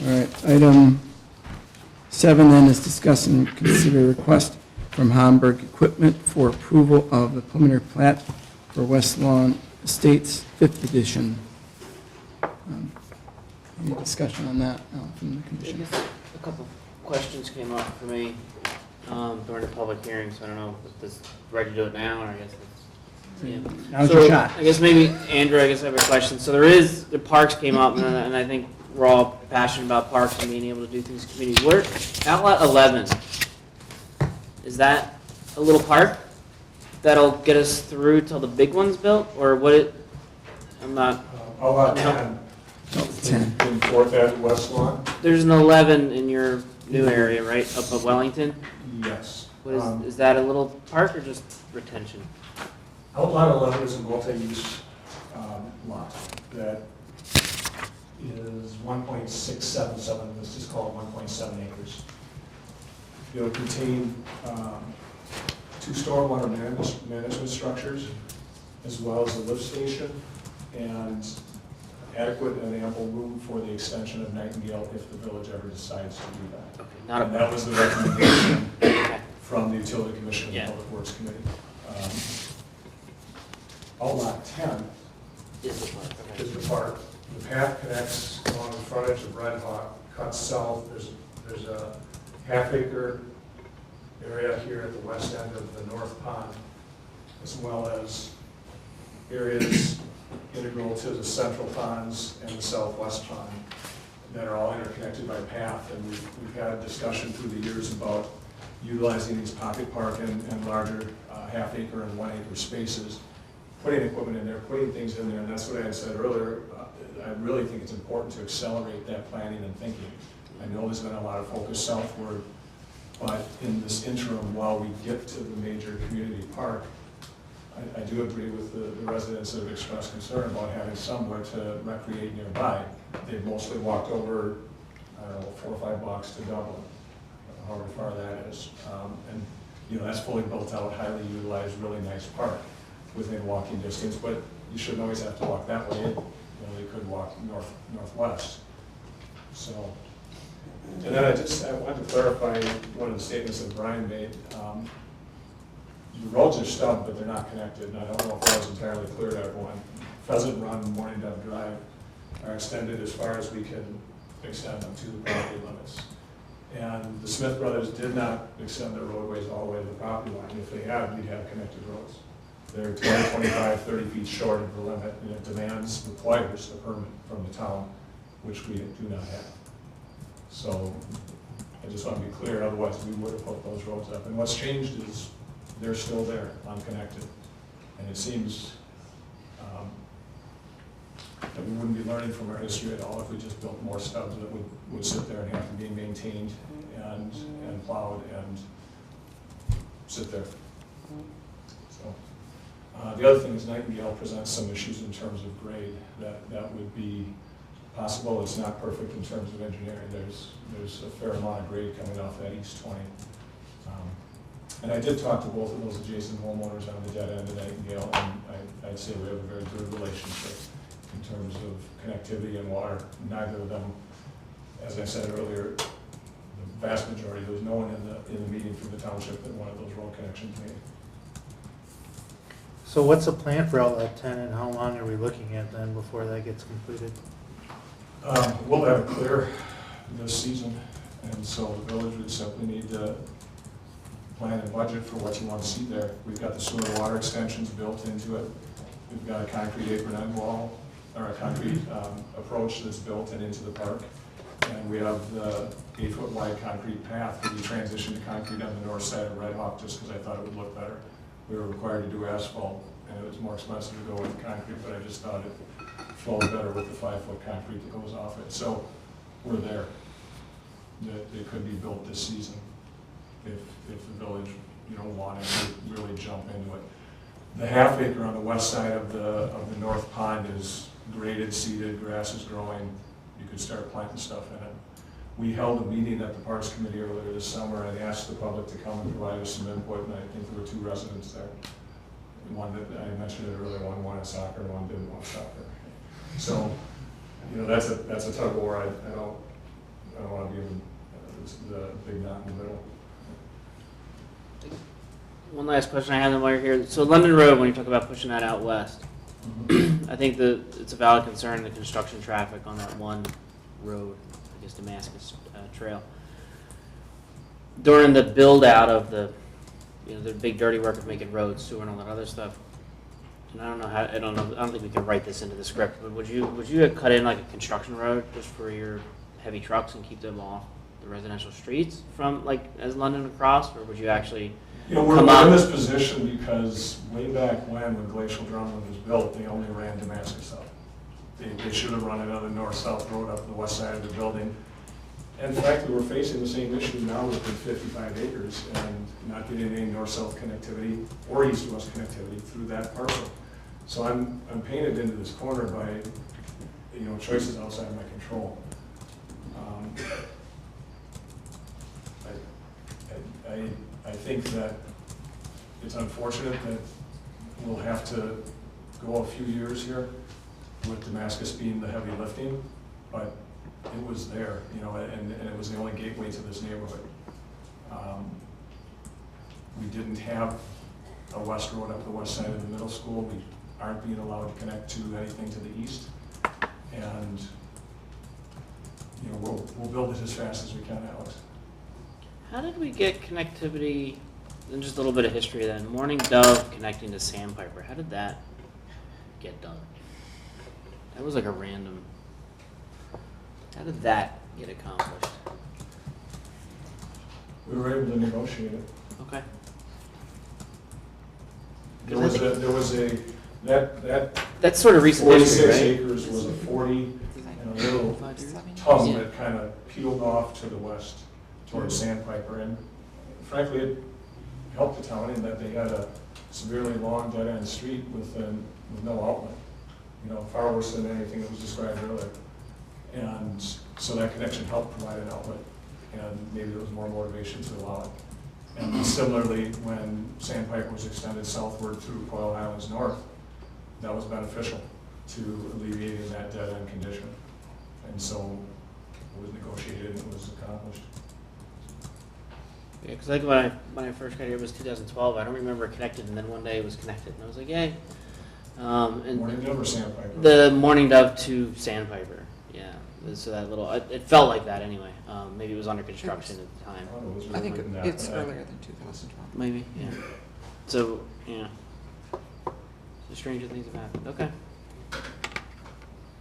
All right, item 7 then is discuss and consider a request from Hamburg Equipment for approval of the preliminary plat for West Lawn Estates 5th edition. Any discussion on that from the I commission? guess a couple questions came up for me during the public hearing, so I don't know if this ready to do it now, or I guess it's, yeah. Now's your shot. I guess maybe, Andrew, I guess I have a question. So the parks came up, and I think we're all passionate about parks and being able to do things in community. Where, Outlet 11, is that a little park that'll get us through till the big one's built, or what it, I'm not, Outlet 10. Oh, 10. In Fourth Ave West Lawn? there's an 11 in your new area, right, up at Wellington? Yes. What is that a little park or just retention? Outlet 11 is a multi-use lot that is 1.677, let's just call it 1.7 acres. It'll contain 2 stormwater management structures, as well as a lift station, and adequate and ample room for the extension of Nightingale if the village ever decides to do that. Okay, not And a that was the recommendation okay. from the Utility Commission and Yeah. Public Works Committee. Outlet 10 Is the park, okay. is the park. The path connects along the frontage of Red Hawk, cuts south. There's a half-acre area here at the west end of the North Pond, as well as areas integral to the central ponds and the southwest pond that are all interconnected by path. And we've had a discussion through the years about utilizing these pocket park and larger half-acre and 1-acre spaces, putting equipment in there, putting things in there, and that's what I had said earlier. I really think it's important to accelerate that planning and thinking. I know there's been a lot of focus southward, but in this interim, while we get to the major community park, I do agree with the residents that have expressed concern about having somewhere to recreate nearby. They've mostly walked over, I don't know, 4 or 5 blocks to Dublin, however far that is. And, you know, that's fully built out, highly utilized, really nice park within walking distance, but you shouldn't always have to walk that way. You know, they could walk northwest. So, and then I wanted to clarify one of the statements that Brian made. The roads are stubbed, but they're not connected, and I don't know if that was entirely clear to everyone. Pheasant Run and Morning Dove Drive are extended as far as we can extend them to the property limits. And the Smith brothers did not extend their roadways all the way to the property line. If they had, we'd have connected roads. They're 20, 25, 30 feet short of the limit, and it requires a permit from the town, which we do not have. So I just want to be clear, otherwise we would have put those roads up. And what's changed is they're still there, unconnected. And it seems that we wouldn't be learning from our history at all if we just built more stubs that would sit there and have to be maintained and plowed and sit there. So the other thing is Nightingale presents some issues in terms of grade that would be possible. It's not perfect in terms of engineering. There's a fair amount of grade coming off that East 20. And I did talk to both of those adjacent homeowners on the dead end of Nightingale, and I'd say we have a very good relationship in terms of connectivity and water. Neither of them, as I said earlier, the vast majority, there was no one in the meeting from the township that wanted those road connections made. So what's the plan for Outlet 10 and how long are we looking at then before that gets completed? We'll have it clear this season, and so the village would simply need to plan and budget for what you want to see there. We've got the sewer and water extensions built into it. We've got a concrete apron end wall, or a concrete approach that's built and into the park. And we have the 8-foot wide concrete path. We transitioned to concrete on the north side of Red Hawk just because I thought it would look better. We were required to do asphalt, and it was more expensive to go with concrete, but I just thought it flowed better with the 5-foot concrete that goes off it. So we're there. It could be built this season if the village, wanted to really jump into it. The half acre on the west side of the north pond is graded, seeded, grass is growing. You could start planting stuff in it. We held a meeting at the Parks Committee earlier this summer and asked the public to come and provide us some input, and I think there were 2 residents there. One that, I mentioned it earlier, one wanted soccer, and one didn't want soccer. So, that's a tug of war. I don't want to be in the big knot in the middle. One last question I had while you're here. So London Road, when you talk about pushing that out west, I think it's a valid concern, the construction traffic on that one road, I guess Damascus Trail. During the build out of the big dirty work of making roads, sewer, and all that other stuff. And I don't think we can write this into the script, but would you cut in like a construction road just for your heavy trucks and keep them off the residential streets from as London across, or would you actually? We're in this position because way back when Glacial Drumlin was built, they only ran Damascus up. They should have run another north-south road up the west side of the building. And frankly, we're facing the same issue now with the 55 acres and not getting any north-south connectivity or east-west connectivity through that parcel. So I'm painted into this corner by, choices outside my control. I think that it's unfortunate that we'll have to go a few years here with Damascus being the heavy lifting, but it was there, and it was the only gateway to this neighborhood. We didn't have a west road up the west side of the middle school. We aren't being allowed to connect to anything to the east, and we'll build it as fast as we can, Alex. How did we get connectivity, and just a little bit of history then, Morning Dove connecting to Sandpiper, how did that get done? That was like a random, how did that get accomplished? We were able to negotiate it. Okay. That's sort of recent history, 46 right? acres was a 40 and a little tongue that kind of peeled off to the west towards Sandpiper. And frankly, it helped the town in that they had a severely long dead-end street with no outlet, far worse than anything that was described earlier. And so that connection helped provide an outlet, and maybe there was more motivation to allow it. And similarly, when Sandpiper was extended southward through Coyle Highlands North, that was beneficial to alleviating that dead-end condition. And so it was negotiated and it was accomplished. Yeah, because like when I first got here, it was 2012. I don't remember it connected, and then one day it was connected, and I was like, yay. And Morning Dove or Sandpiper? The Morning Dove to Sandpiper, yeah. So that little, it felt like that anyway. Maybe it was under construction at the time. I think it's earlier than 2012. Maybe, yeah. So, yeah. So stranger things have happened. Okay.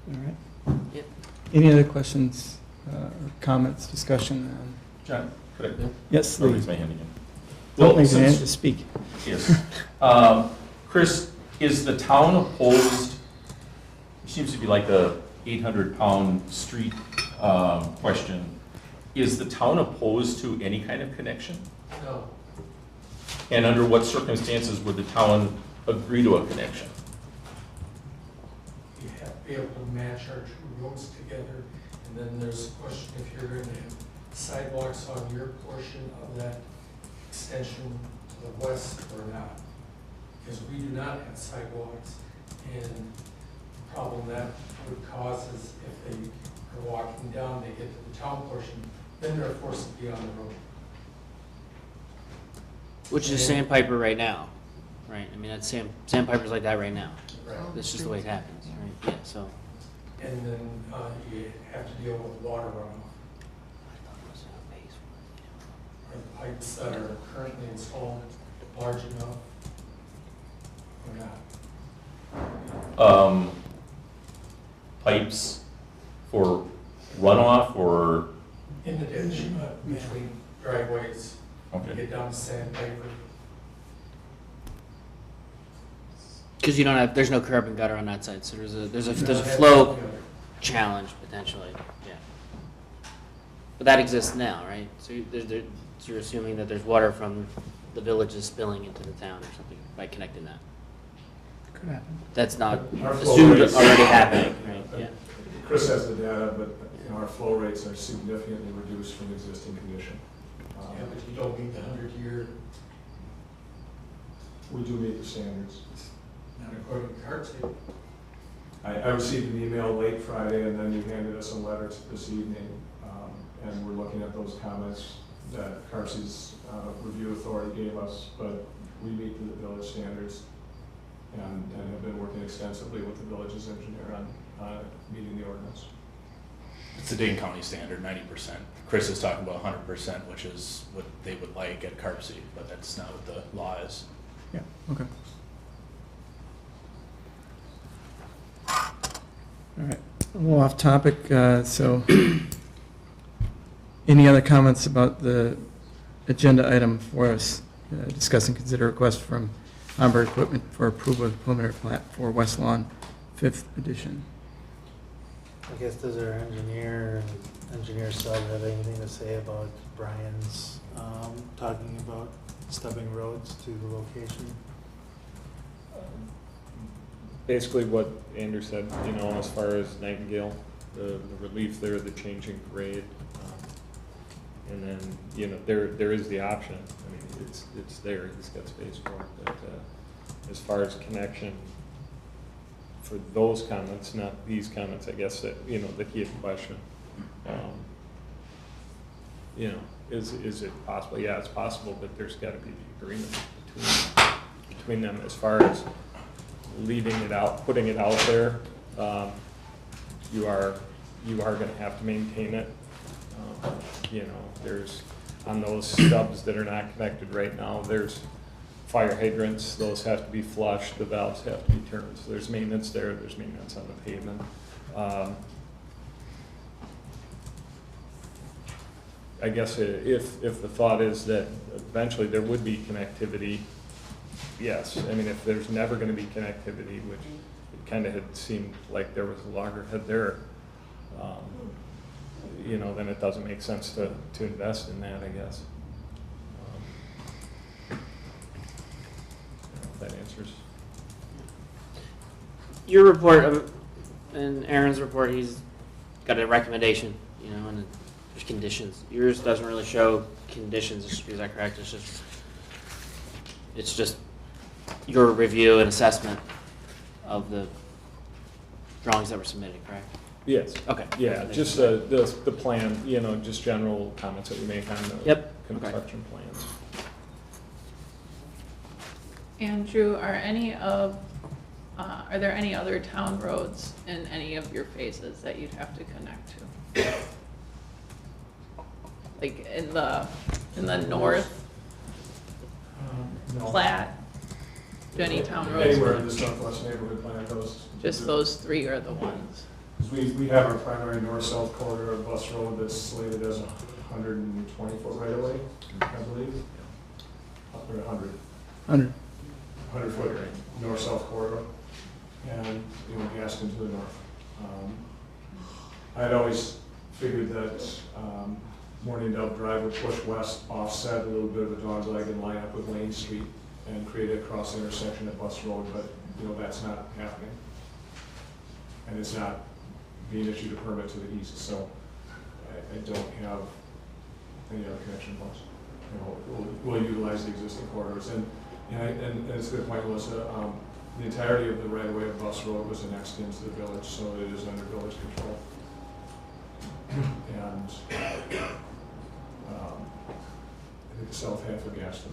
All right. Yep. Any other questions or comments, discussion? John, could I? Yes, I'll Lee. raise my hand again. Don't raise your hand since- to speak. Yes. Chris, is the town opposed, seems to be like a 800-pound street question. Is the town opposed to any kind of connection? No. And under what circumstances would the town agree to a connection? You have to be able to match our two roads together, and then there's a question if you're going to have sidewalks on your portion of that extension to the west or not. Because we do not have sidewalks, and the problem that would cause is if they are walking down, they get to the town portion, then they're forced to be on the road. Which is Sandpiper right now, right? I mean, that's Sandpiper's like that right now. Right. That's just the way it happens, right? Yeah, so. And then you have to deal with water runoff. Are the pipes that are currently installed large enough or not? Pipes for runoff or, In the ditch, between driveways, okay. get down to Sandpiper. Because you don't have, there's no curb and gutter on that side, so there's a You flow don't have- challenge potentially, yeah. But that exists now, right? So you're assuming that there's water from the villages spilling into the town or something by connecting that? Could happen. That's not Our flow assumed rates- already happening, right? Yeah. Chris has the data, but our flow rates are significantly reduced from existing condition. Yeah, but you don't meet the 100-year, We do meet the standards. not according to CART. I received an email late Friday, and then you handed us a letter this evening, and we're looking at those comments that CARC's review authority gave us, but we meet the village standards and have been working extensively with the village's engineer on meeting the ordinance. It's the Dane County standard, 90%. Chris is talking about 100%, which is what they would like at CARPC, but that's not what the law is. Yeah, okay. All right, a little off topic, so any other comments about the agenda item for us? Discuss and consider request from Homburg Equipment for approval of the preliminary plat for West Lawn 5th edition. I guess does our engineer sub have anything to say about Brian's talking about stubbing roads to the location? Basically what Andrew said, as far as Nightingale, the relief there, the changing grade. And then, there is the option. I mean, it's there, he's got space for it. But as far as connection, for those comments, not these comments, I guess, that he had questioned. Is it possible? Yeah, it's possible, but there's got to be the agreement between them as far as leaving it out, putting it out there. You are going to have to maintain it. There's on those stubs that are not connected right now, there's fire hydrants, those have to be flushed, the valves have to be turned, so there's maintenance there, there's maintenance on the pavement. I guess if the thought is that eventually there would be connectivity, yes. I mean, if there's never going to be connectivity, which it kind of had seemed like there was a loggerhead there, then it doesn't make sense to invest in that, I guess. If that answers. Your report and Aaron's report, he's got a recommendation, and there's conditions. Yours doesn't really show conditions, is that correct? It's just your review and assessment of the drawings that were submitted, correct? Yes. Okay. Yeah, just the plan, just general comments that we make on the construction plans. Andrew, are there any other town roads in any of your phases that you'd have to connect to? Like in the north No. plat? Do any town roads? Anywhere in this Northwest neighborhood plan, Just those three are the ones? We have our primary north-south corridor of Bus Road that's slated as 120-foot right-of-way, I believe. Or 100-foot north-south corridor, and Gaston to the north. I'd always figured that Morning Dove Drive would push west, offset a little bit of a dogleg and line up with Lane Street and create a cross intersection at Bus Road, but that's not happening. And it's not being issued a permit to the east, so I don't have any other connection points. We'll utilize the existing corridors, and it's a good point, Melissa. The entirety of the right-of-way of Bus Road was annexed into the village, so it is under village control. And I think the south half of Gaston.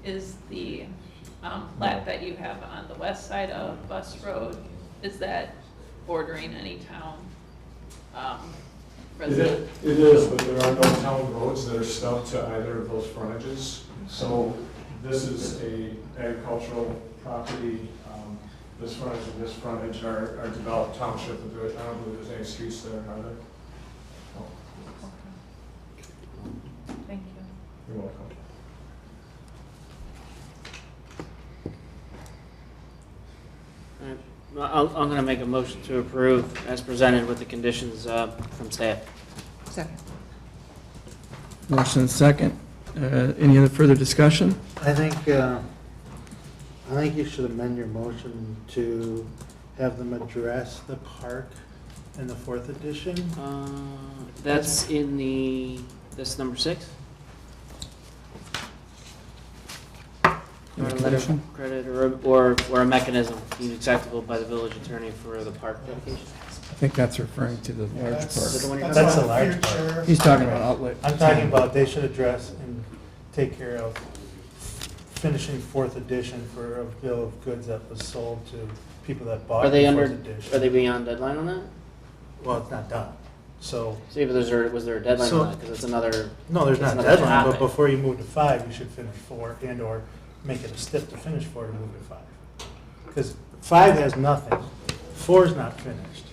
Is the plat that you have on the west side of Bus Road, is that bordering any town resident? It is, but there are no town roads that are stubbed to either of those frontages. So this is a agricultural property. This frontage and this frontage are developed township. I don't believe there's any streets there, are there? No. Thank you. You're welcome. All right. Well, I'm going to make a motion to approve as presented with the conditions from staff. Second. Motion and second. Any other further discussion? I think you should amend your motion to have them address the park in the fourth edition? That's that's number 6? Or a letter Condition? of credit or a mechanism deemed acceptable by the village attorney for the park dedication. I think that's referring to the large Is that the park. one you're That's talking a about? large part. He's talking about outlet. I'm talking about they should address and take care of finishing fourth edition for a bill of goods that was sold to people that bought Are they the under, fourth edition. are they beyond deadline on that? Well, it's not done. So, See, but was there a deadline So- on that? Because it's another, no, there's not a Another deadline, but topic. before you move to 5, you should finish 4 and/or make it a step to finish 4 to move to 5. Because 5 has nothing. 4 is not finished.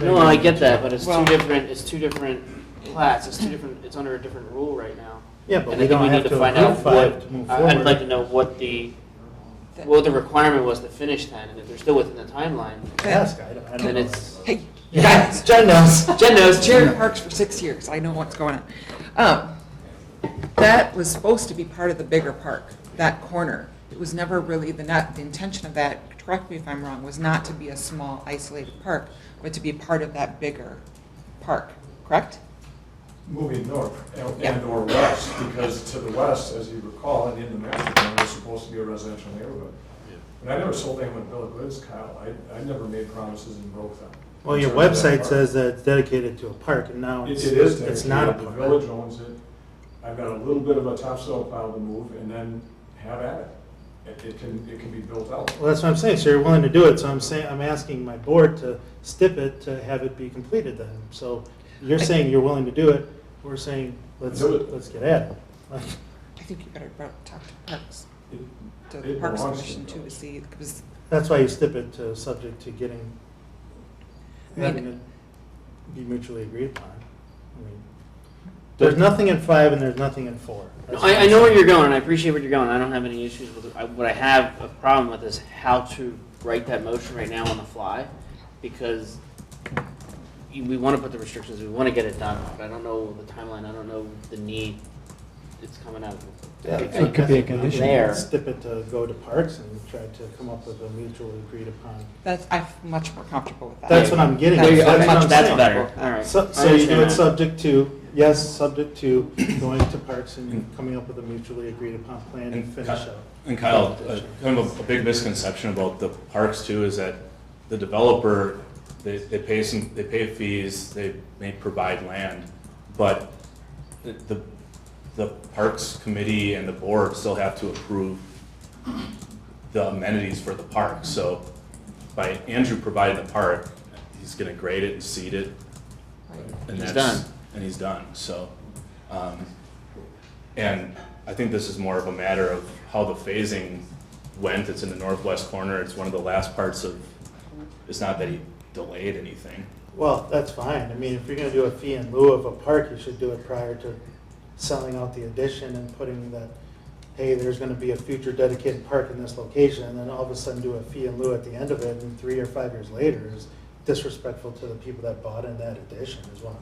no, I get that, but it's Well- two different plats, it's under a different rule right now. Yeah, but And we I think don't we have need to to find approve out 5 to move forward. I'd like to know what the requirement was to finish 10, and if they're still within the timeline, Ask, I don't then know. it's, Hey, Yeah, Jen knows. Jen knows, chair of parks for 6 years, I know what's going on. That was supposed to be part of the bigger park, that corner. It was never really, the intention of that, correct me if I'm wrong, was not to be a small isolated park, but to be part of that bigger park, correct? Moving north Yeah. and/or west, because to the west, as you recall, and in the master plan, was supposed to be a residential neighborhood. And I never sold anyone a bill of goods, Kyle. I never made promises and broke them. Well, your In terms of that website park. says that it's dedicated to a park, and now It it's is not a dedicated. The park. village owns it. I've got a little bit of a topsoil pile to move, and then have at it. It can be built out. Well, that's what I'm saying, so you're willing to do it, so I'm asking my board to stip it to have it be completed then. So you're saying you're willing to do it, we're saying, let's Do it. get at it. I think you better talk to Parks, It- to the It Parks belongs to Commission the too, to village. see, because That's why you stip it to subject to getting, I mean- having it be mutually agreed upon. I mean, there's nothing in 5 and there's nothing in 4. no, That's what I I'm know where saying. you're going, and I appreciate where you're going, I don't have any issues with it. What I have a problem with is how to write that motion right now on the fly, because we want to put the restrictions, we want to get it done, but I don't know the timeline, I don't know the need it's coming out of. Yeah, It could be a condition. There. Stip it to go to Parks and try to come up with a mutually agreed upon. that's, I'm much more comfortable with that. That's what I'm getting at. That's- That's what I'm That's saying. better, all right. So I you do understand it that. subject to, yes, subject to going to Parks and coming up with a mutually agreed upon plan and And finish Ky- up. And Kyle, kind of a big misconception about the parks too is that the developer, they pay fees, they may provide land, but the parks committee and the board still have to approve the amenities for the park. So by Andrew providing the park, he's gonna grade it and seed it. And He's that's- done. And he's done, so. And I think this is more of a matter of how the phasing went. It's in the northwest corner. It's one of the last parts of, it's not that he delayed anything. Well, that's fine. I mean, if you're gonna do a fee in lieu of a park, you should do it prior to selling out the addition and putting that, hey, there's gonna be a future dedicated park in this location, and then all of a sudden do a fee in lieu at the end of it, and 3 or 5 years later is disrespectful to the people that bought in that addition as well.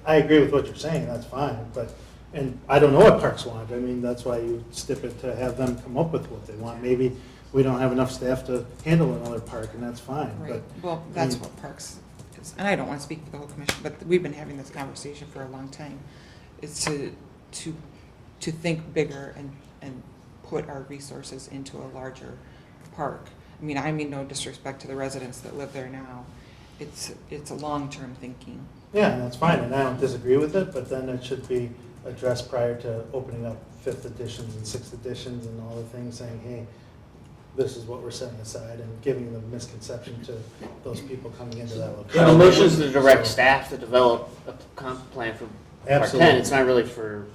I agree with what you're saying, that's fine, but, and I don't know what parks want. I mean, that's why you stip it to have them come up with what they want. Maybe we don't have enough staff to handle another park, and that's fine, Right, but. well, that's mean- what Parks is, and I don't want to speak for the whole commission, but we've been having this conversation for a long time. Is to think bigger and put our resources into a larger park. I mean no disrespect to the residents that live there now. It's a long-term thinking. Yeah, and that's fine, and I don't disagree with it, but then it should be addressed prior to opening up 5th editions and 6th editions and all the things, saying, hey, this is what we're setting aside, and giving the misconception to those people coming into that location. The motion is to direct So- staff to develop a comp plan for Part Absolutely. 10, it's not really for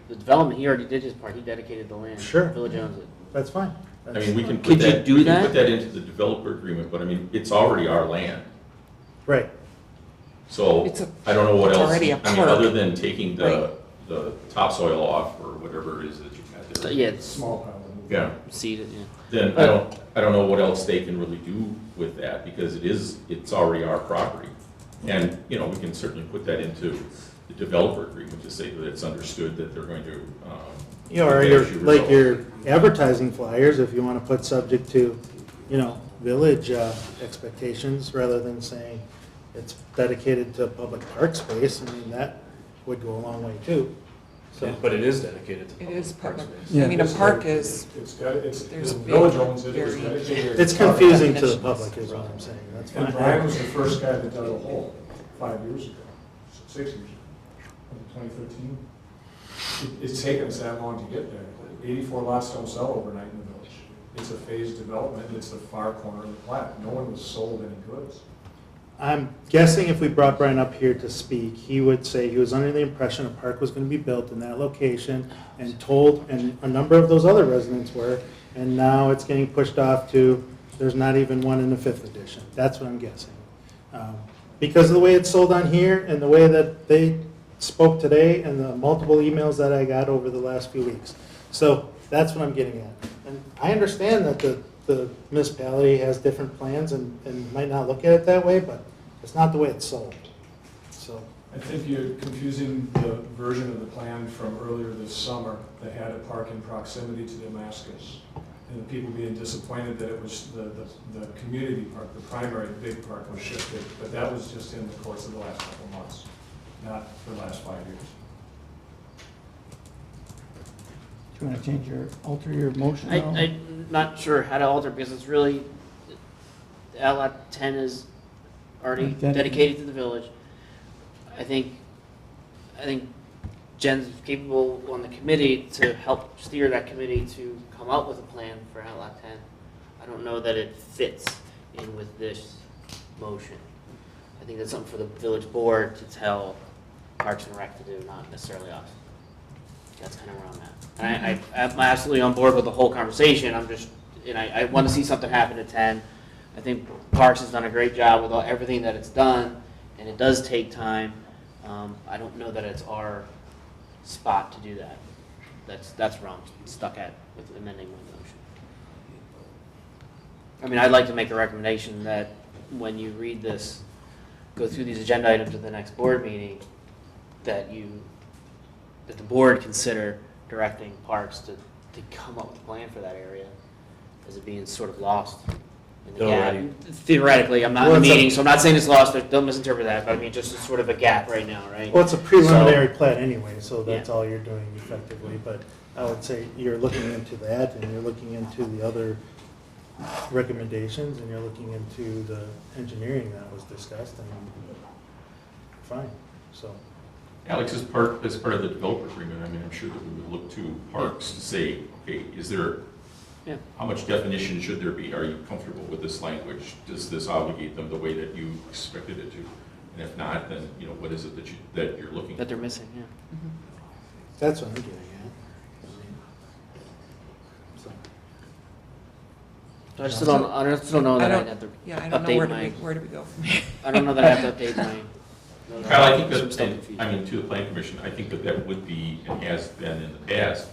the development, he already did his part, he dedicated the land. Sure. The village owns it. That's fine. I mean, we can Could put you that, do we can that? put that into the developer agreement, but I mean, it's already our land. Right. So It's a- I don't know what it's else, already I a mean, park. other than taking Right. the topsoil off or whatever it is that you got So, there. yeah, it's Small pile to move. Yeah, seeded, yeah. then I don't know what else they can really do with that because it's already our property. And, you know, we can certainly put that into the developer agreement to say that it's understood that they're going to, You know, or put that your, issue like resolved. your advertising flyers, if you want to put subject to, you know, village expectations rather than saying it's dedicated to public park space. I mean, that would go a long way too. So, But it is dedicated to It public is park public. space. Yeah. I mean, a park is, It's got, it's, There's the big, village owns it, it's very- dedicated. it's confusing to the public is what I'm saying. That's fine. And Brian was the first guy that dug a hole 5 years ago, 6 years ago, 2013. It's taken us that long to get there. 84 lots don't sell overnight in the village. It's a phased development, it's the far corner of the plat. No one was sold any goods. I'm guessing if we brought Brian up here to speak, he would say he was under the impression a park was going to be built in that location and told, and a number of those other residents were, and now it's getting pushed off to, there's not even one in the 5th edition. That's what I'm guessing. Because of the way it's sold on here and the way that they spoke today and the multiple emails that I got over the last few weeks. So that's what I'm getting at. And I understand that the municipality has different plans and might not look at it that way, but it's not the way it's sold. So, I think you're confusing the version of the plan from earlier this summer that had a park in proximity to Damascus. And the people being disappointed that it was the community park, the primary big park was shifted, but that was just in the course of the last couple of months, not the last 5 years. Do you want to alter your motion now? I'm not sure how to alter because it's really, Outlot 10 is already dedicated to the village. I think Jen's capable on the committee to help steer that committee to come up with a plan for Outlot 10. I don't know that it fits in with this motion. I think that's something for the village board to tell Parks and Rec to do, not necessarily us. That's kind of where I'm at. And I'm absolutely on board with the whole conversation. I want to see something happen at 10. I think Parks has done a great job with everything that it's done, and it does take time. I don't know that it's our spot to do that. That's wrong. Stuck at with amending my motion. I mean, I'd like to make a recommendation that when you read this, go through these agenda items at the next board meeting, that the board consider directing Parks to come up with a plan for that area, as it being sort of lost in the gap. Already. Theoretically, I'm not in the meeting, so I'm not saying it's lost, don't misinterpret that, but I mean, just sort of a gap right now, right? well, it's a preliminary plat anyway, so that's Yeah. all you're doing effectively. But I would say you're looking into that and you're looking into the other recommendations and you're looking into the engineering that was discussed and fine, so. Alex, as part of the developer agreement, I mean, I'm sure that we would look to Parks to say, okay, is there, Yeah. how much definition should there be? Are you comfortable with this language? Does this obligate them the way that you expected it to? And if not, then, what is it that you're looking That at? they're missing, yeah. That's what I'm getting at. So, So I still don't know that I'd have to yeah, I don't know update where do we go from here. I don't know that I have to update my. Kyle, I think I'm still that, confused. I mean, to the plan commission, I think that would be, and has been in the past,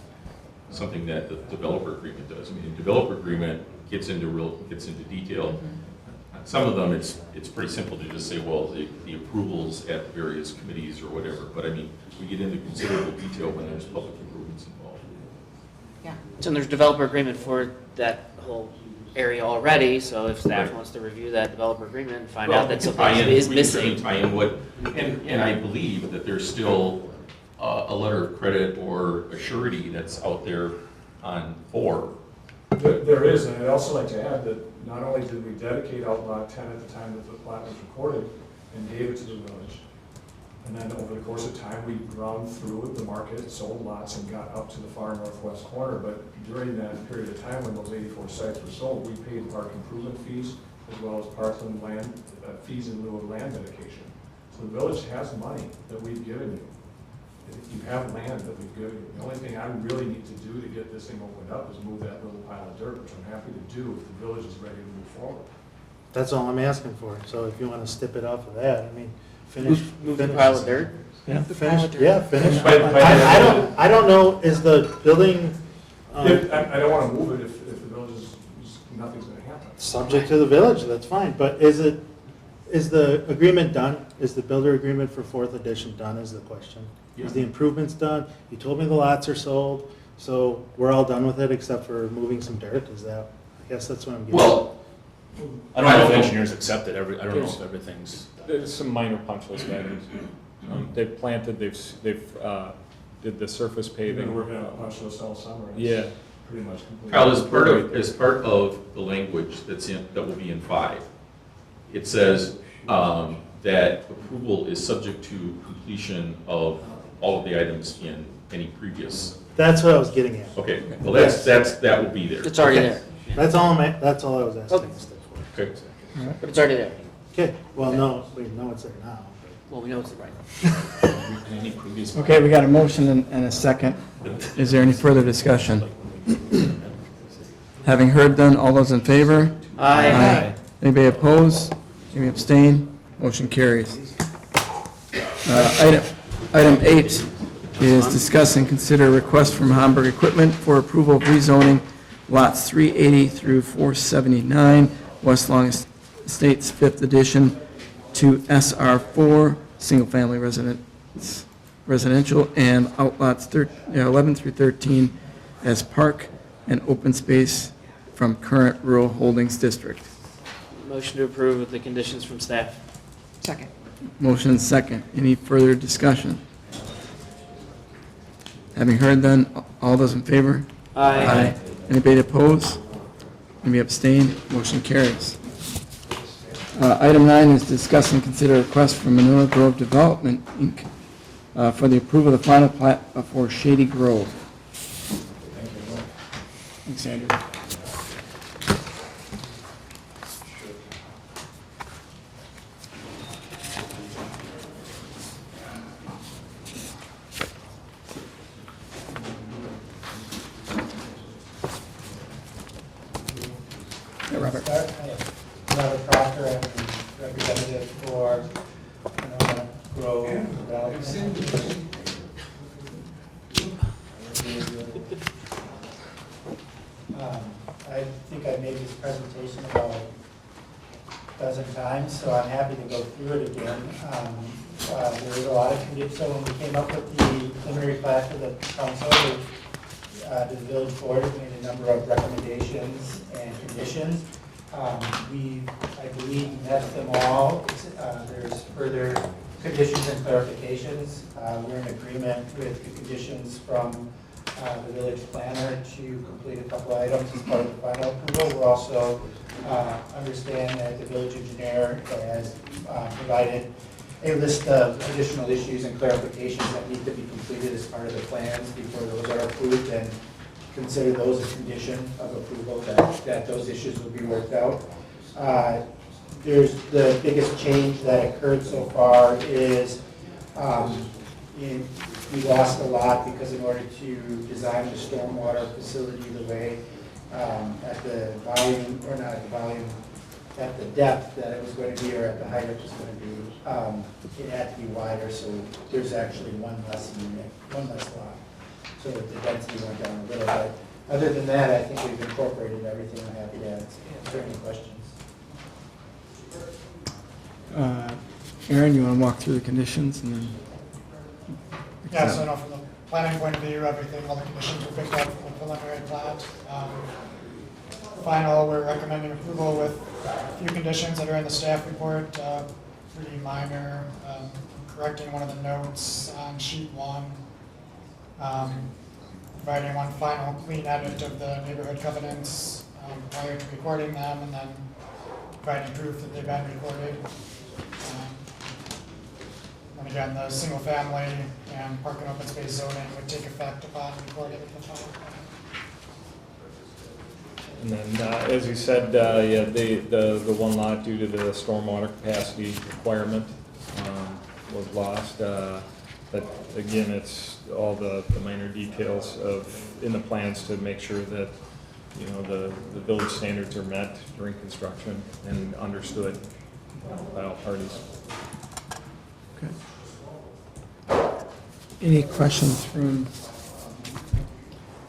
something that the developer agreement does. I mean, the developer agreement gets into detail. Some of them, it's pretty simple to just say, well, the approvals at the various committees or whatever. But I mean, we get into considerable detail when there's public improvements involved. Yeah. So there's developer agreement for that whole area already, so if staff Right. wants to review that developer agreement and find Well, out that we can something tie in- is we can certainly missing. tie in what, and I believe that there's still a letter of credit or a surety that's out there on 4. There is, and I'd also like to add that not only did we dedicate Outlot 10 at the time that the plat was recorded and gave it to the village, and then over the course of time, we ground through the market, sold lots, and got up to the far northwest corner. But during that period of time when those 84 sites were sold, we paid park improvement fees as well as parkland land, fees in lieu of land dedication. So the village has money that we've given you. You have land that we've given you. The only thing I really need to do to get this thing opened up is move that little pile of dirt, which I'm happy to do if the village is ready to move forward. that's all I'm asking for. So if you want to stip it off of that, I mean, finish. Move the finish pile this. of dirt? Yeah. The pile of dirt. Yeah, finish. By the- I don't know, is the building I don't want to move it if the village is, nothing's going to happen. subject to the village? That's fine, but is the agreement done? Is the builder agreement for 4th edition done is the question? Is the improvements done? You told me the lots are sold, so we're all done with it except for moving some dirt, is that, I guess that's what I'm getting. Well, I don't know if engineers accept it, I don't know if everything's. There's some minor punch list items. They've planted, they've did the surface We've paving. been working on a punch list all summer. It's Yeah. Pretty much complete. Kyle, as part of the language that will be in 5, it says that approval is subject to completion of all of the items in any previous. That's what I was getting at. Okay, well, that will be there. It's already Okay. there. That's all I was asking. Okay. But it's already there. Okay, well, no, we know it's there now. Well, we know it's right. Any previous. Okay, we got a motion and a second. Is there any further discussion? Having heard none, all those in favor? Aye. Anybody opposed? Any abstain? Motion carries. Item 8 is discuss and consider a request from Hamburg Equipment for approval of rezoning lots 380 through 479, West Long Estates 5th Edition, to SR4, single-family residential, and outlots 11 through 13 as park and open space from current rural holdings district. Motion to approve with the conditions from staff. Second. Motion and second. Any further discussion? Having heard then, all those in favor? Aye. Anybody opposed? Anybody abstain? Motion carries. Item 9 is discuss and consider a request from Manila Grove Development, Inc. For the approval of the final plat for Shady Grove. Thanks, Andrew. Hey, Robert. Robert Proctor, I'm the representative for Grove Development. I think I made this presentation about a dozen times, so I'm happy to go through it again. There was a lot of conditions, so when we came up with the preliminary plat for the council, the village board made a number of recommendations and conditions. We, I believe, met them all. There's further conditions and clarifications. We're in agreement with the conditions from the village planner to complete a couple items as part of the final approval. We're also understand that the village engineer has provided a list of additional issues and clarifications that need to be completed as part of the plans before those are approved, and consider those a condition of approval, that those issues will be worked out. There's the biggest change that occurred so far is we lost a lot because in order to design the stormwater facility the way at the volume, or not at the volume, at the depth that it was going to be, or at the height it was going to be, it had to be wider, so there's actually one less unit, one less lot. So the density went down a little bit. Other than that, I think we've incorporated everything. I'm happy to answer any questions. Aaron, you want to walk through the conditions and then? Yeah, so no, from the planning point of view, everything, all the conditions were picked up from the preliminary plat. Final, we're recommending approval with a few conditions that are in the staff report, pretty minor, correcting one of the notes on sheet 1, providing one final clean edit of the neighborhood covenants prior to recording them, and then providing proof that they've been recorded. And again, the single family and park and open space zoning would take effect upon recording of the final plan. And then, as you said, yeah, the one lot due to the stormwater capacity requirement was lost. But again, it's all the minor details in the plans to make sure that, you know, the village standards are met during construction and understood by all parties. Okay. Any questions from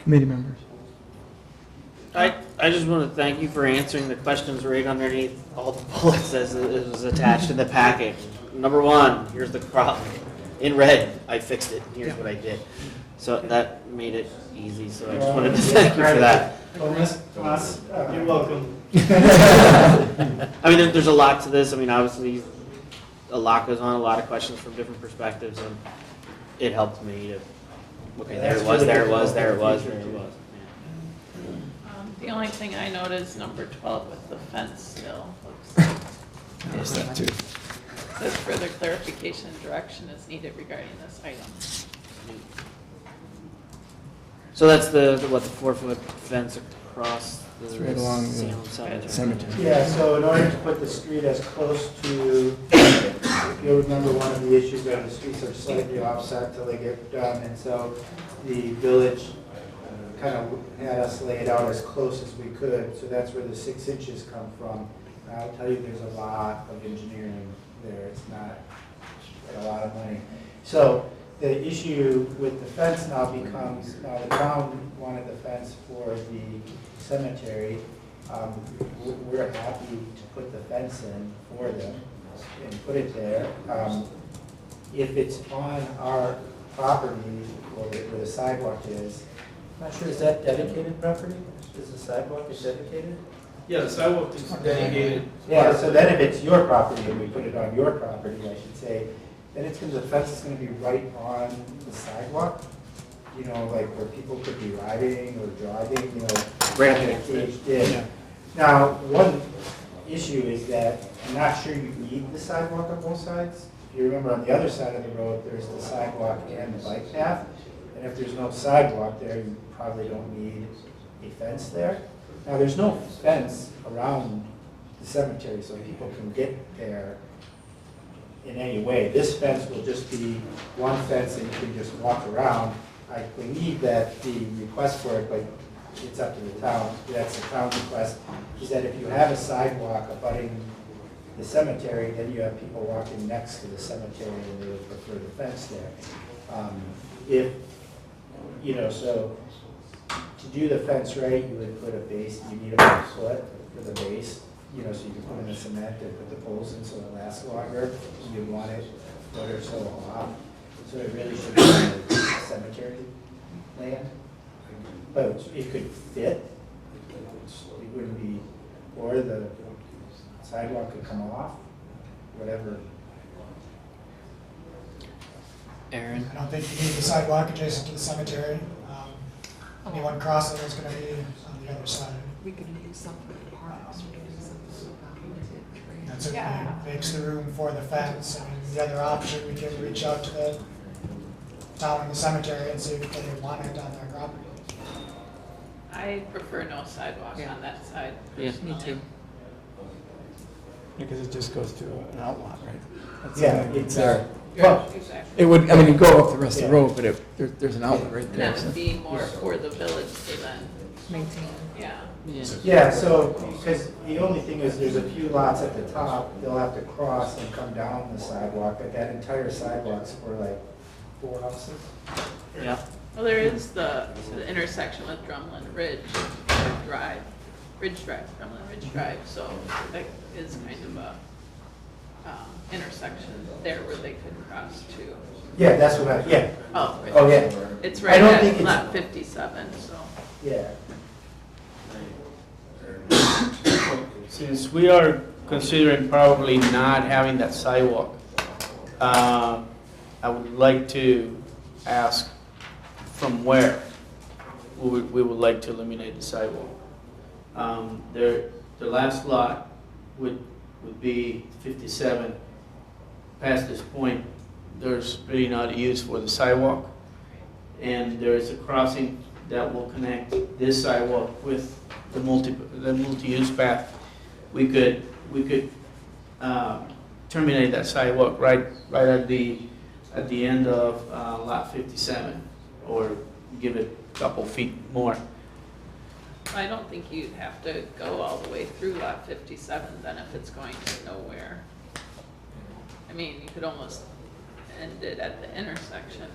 committee members? I just want to thank you for answering the questions right underneath all the bullets as it was attached in the packet. Number 1, here's the problem. In red, I fixed it. Here's what I did. So that made it easy. So I just wanted to thank you for that. You're welcome. I mean, there's a lot to this. I mean, obviously, a lot goes on, a lot of questions from different perspectives, and it helped me to, okay, there it was, there it was, there it was, there it was. The only thing I noted is number 12 with the fence still. Looks Notice that too. Says further clarification and direction is needed regarding this item. So that's the 4-foot fence across the It's right along the Salem Cemetery. Cemetery. Yeah, so in order to put the street as close to, if you'll remember, one of the issues are the streets are slightly offset till they get done, and so the village kind of had us lay it out as close as we could, so that's where the 6 inches come from. And I'll tell you, there's a lot of engineering there, it's not a lot of money. So the issue with the fence now becomes, now the town wanted the fence for the cemetery. We're happy to put the fence in for them and put it there. If it's on our property where the sidewalk is, I'm not sure, is that dedicated property? Is the sidewalk dedicated? Yeah, the sidewalk is dedicated. Yeah, so then if it's your property, and we put it on your property, I should say, then it's gonna, the fence is gonna be right on the sidewalk. You know, like where people could be riding or driving, you know. Right. kind of caged in. Now, one issue is that I'm not sure you need the sidewalk on both sides. If you remember, on the other side of the road, there's the sidewalk and the bike path. And if there's no sidewalk there, you probably don't need a fence there. Now, there's no fence around the cemetery, so people can get there in any way. This fence will just be one fence and you can just walk around. I believe that the request for it, but it's up to the town, that's the town request, is that if you have a sidewalk abutting the cemetery, then you have people walking next to the cemetery and they would prefer the fence there. If, you know, so to do the fence right, you would put a base, you need about a foot for the base, you know, so you can put in the cement and put the poles in so it lasts longer. You want it a foot or so off, so it really should be like cemetery land. But it could fit, it wouldn't be, or the sidewalk could come off, whatever. Aaron? I don't think you need the sidewalk adjacent to the cemetery. Anyone crossing is gonna be on the other side. We could use some for the parks, we could use some for That certainly makes the room for the fence. I mean, the other option, we can reach out to the town and the cemetery and see if they want it on their property. I prefer no sidewalk Yeah. on that side. Yeah, Me too. Because it just goes to an outlot, right? That's Yeah, something it's, there. well, Exactly. It would, I mean, you go up the rest of the road, but there's an outlet right And there. that so- would be more for the village to then, Maintain. yeah. Yeah. yeah, so, because the only thing is, there's a few lots at the top, they'll have to cross and come down the sidewalk, but that entire sidewalk's for like 4 houses. Yeah. Well, there is the intersection with Drumlin Ridge Drive, Drumlin Ridge Drive, so that is kind of a intersection there where they could cross to. Yeah, that's what I, yeah, Oh, right. oh, yeah, It's I right don't think at it's- lot 57, so. yeah. Since we are considering probably not having that sidewalk, I would like to ask from where we would like to eliminate the sidewalk. The last lot would be 57. Past this point, there's really not a use for the sidewalk. And there is a crossing that will connect this sidewalk with the multi-use path. We could terminate that sidewalk right at the end of lot 57, or give it a couple feet more. I don't think you'd have to go all the way through lot 57 then if it's going to nowhere. I mean, you could almost end it at the intersection,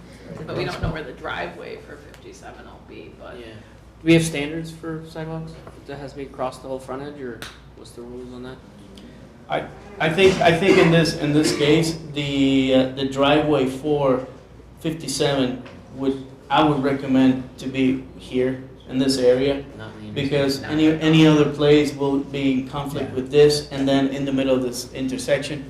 but we don't know where the driveway for 57 will be, but. Yeah. Do we have standards for sidewalks? That has to be across the whole frontage, or what's the rules on that? I think in this case, the driveway for 57 I would recommend to be here in this area, Not in the because intersection. any other place will be in conflict Yeah. with this, and then in the middle of this intersection.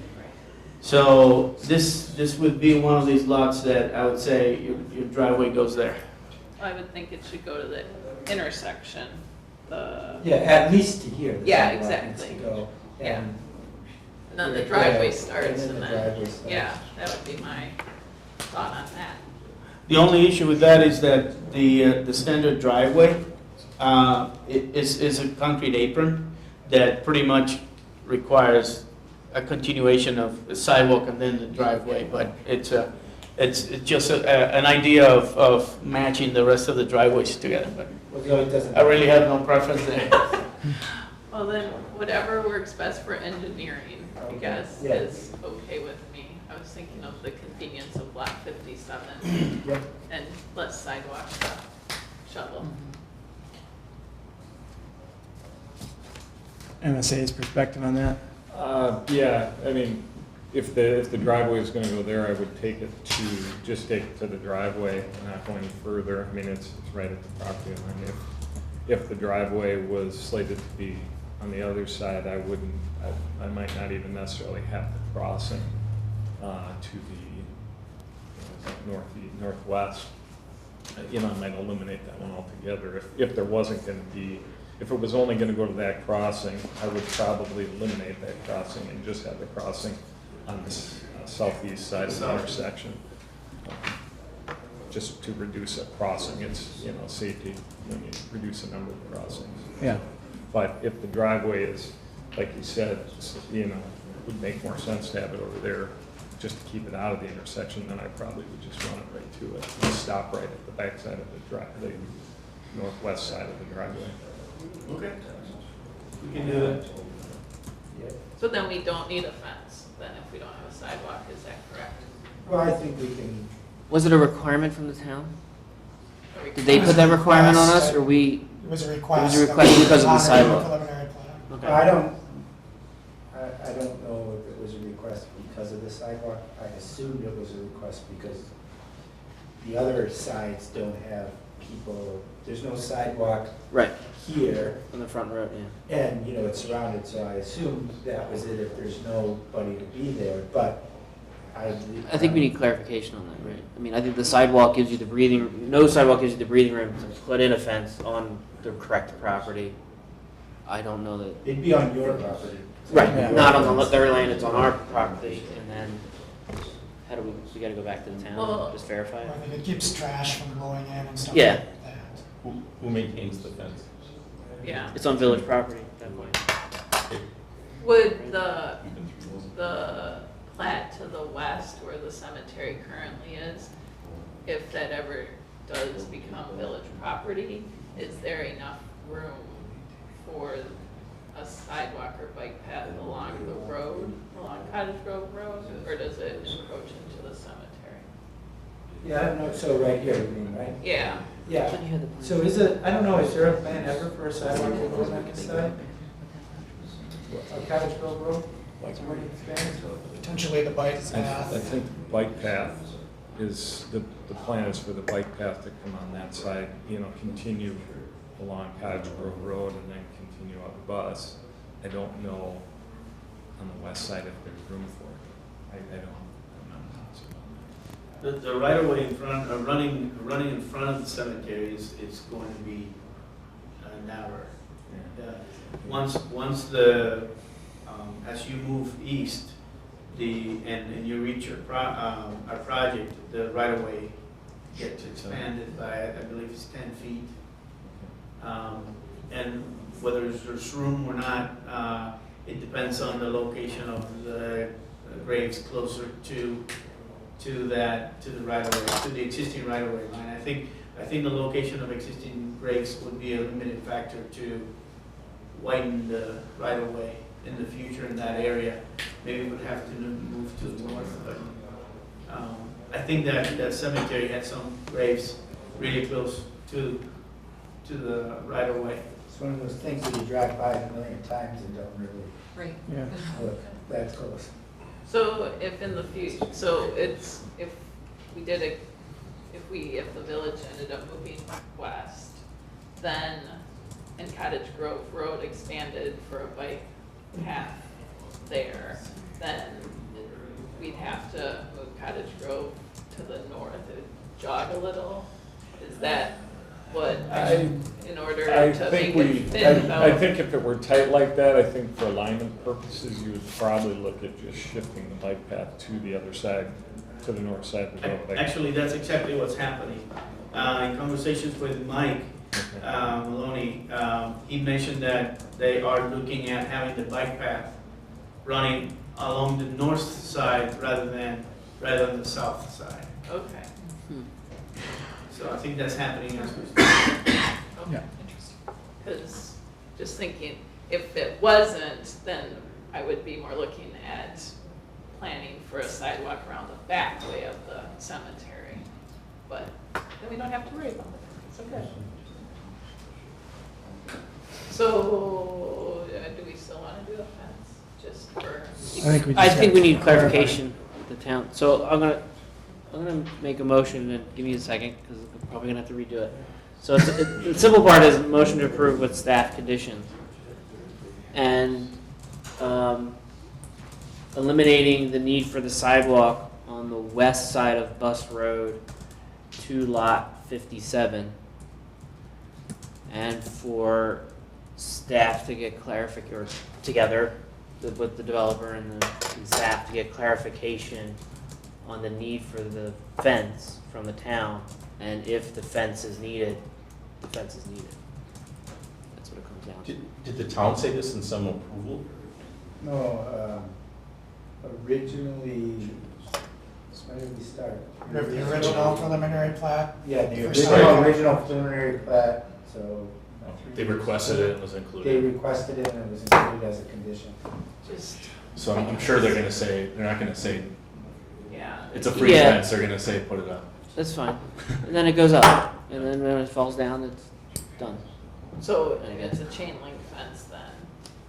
So this would be one of these lots that I would say your driveway goes there. I would think it should go to the intersection, the, Yeah, at least to here. the Yeah, sidewalk needs to exactly. go, Yeah. and- and then the Yeah, driveway and starts then and the then, driveway starts. yeah, that would be my thought on that. The only issue with that is that the standard driveway is a concrete apron that pretty much requires a continuation of the sidewalk and then the driveway, but it's just an idea of matching the rest of the driveways together, but Well, no, it doesn't. I really have no preference there. Well, then, whatever works best for engineering, I guess, Yeah. is okay with me. I was thinking of the convenience of lot 57 Yep. and less sidewalk shovel. MSA's perspective on that? Yeah, I mean, if the driveway is gonna go there, I would just take it to the driveway and not go any further. I mean, it's right at the property line. If the driveway was slated to be on the other side, I might not even necessarily have the crossing to the northwest. I might eliminate that one altogether. If there wasn't gonna be, if it was only gonna go to that crossing, I would probably eliminate that crossing and just have the crossing on the southeast side of the intersection. Just to reduce a crossing, it's, safety, when you reduce the number of crossings. Yeah. But if the driveway is, like you said, would make more sense to have it over there, just to keep it out of the intersection, then I probably would just run it right to it and stop right at the back side of the northwest side of the driveway. Okay. We can do that. So then we don't need a fence, then if we don't have a sidewalk, is that correct? Well, I think we can, Was it a requirement from the town? Did they put that requirement on us, or we? It was a request. It was a request because of the on sidewalk. Preliminary plan. Okay. I don't know if it was a request because of the sidewalk. I assumed it was a request because the other sides don't have people, there's no sidewalk Right, here, on the front road, yeah. and, it's surrounded, so I assumed that was it if there's nobody to be there, but I I think we need clarification on that, right? I mean, I think the sidewalk gives you the breathing, no sidewalk gives you the breathing room to put in a fence on the correct property. I don't know that. It'd be on your property. Right, Yeah. not on their land, it's on our property, and then, how do we gotta go back to the town, Well- and just verify it? I think it keeps trash from blowing in and stuff Yeah. like that. Who maintains the fence? Yeah. It's on village property at that point. Would the plat to the west where the cemetery currently is, if that ever does become village property, is there enough room for a sidewalk or bike path along the road, along Cottage Grove Road, or does it encroach into the cemetery? Yeah, I don't know, so right here, you mean, right? Yeah. Yeah, But you had the plan. so is it, I don't know, is there a plan ever for a sidewalk that goes on this side? On Cottage Grove Road? Like where you expand? Potentially the bike I path. think the bike path is, the plan is for the bike path to come on that side, continue along Cottage Grove Road and then continue up Bus. I don't know on the west side if there's room for it. I don't, I'm not positive on that. The right of way in front, running in front of the cemetery is going to be narrower. Yeah. Once the, as you move east, and you reach our project, the right of way gets expanded by, I believe it's 10 feet. And whether there's room or not, it depends on the location of the graves closer to the right of way, to the existing right of way line. I think the location of existing graves would be a limited factor to widen the right of way in the future in that area. Maybe we'd have to move to the north, but I think that the cemetery had some graves really close to the right of way. It's one of those things that you drive by a million times and don't really Right. Yeah. look that close. So if in the future, so it's, if the village ended up moving west, then, and Cottage Grove Road expanded for a bike path there, then we'd have to move Cottage Grove to the north and jog a little. Is that what, in order I to think make we, it fit I though? think if it were tight like that, I think for alignment purposes, you would probably look at just shifting the bike path to the other side, to the north side of the road. Like- Actually, that's exactly what's happening. In conversations with Mike Maloney, he mentioned that they are looking at having the bike path running along the north side rather than the south side. Okay. So I think that's happening as we speak. Yeah. Because just thinking, if it wasn't, then I would be more looking at planning for a sidewalk around the back way of the cemetery. But then we don't have to worry about it. It's okay. So, do we still want to do a fence, just for? I think we need clarification with the town. So I'm gonna make a motion, and give me a second, because I'm probably gonna have to redo it. So the simple part is a motion to approve with staff conditions. And eliminating the need for the sidewalk on the west side of Bus Road to lot 57. And for staff to get clarification, or together with the developer and staff to get clarification on the need for the fence from the town, and if the fence is needed, the fence is needed. That's what it comes down to. Did the town say this in some approval? No, originally, when did we start? We have the original preliminary plat. Yeah, the For original, sidewalk. original preliminary plat, so. They requested it and it was They included. requested it and it was included as a condition. Just, So I'm sure they're gonna say, they're not gonna say, yeah. it's a free Yeah. fence, they're gonna say, put it up. That's fine. And then it goes up, and then when it falls down, it's done. So it's a chain link fence then.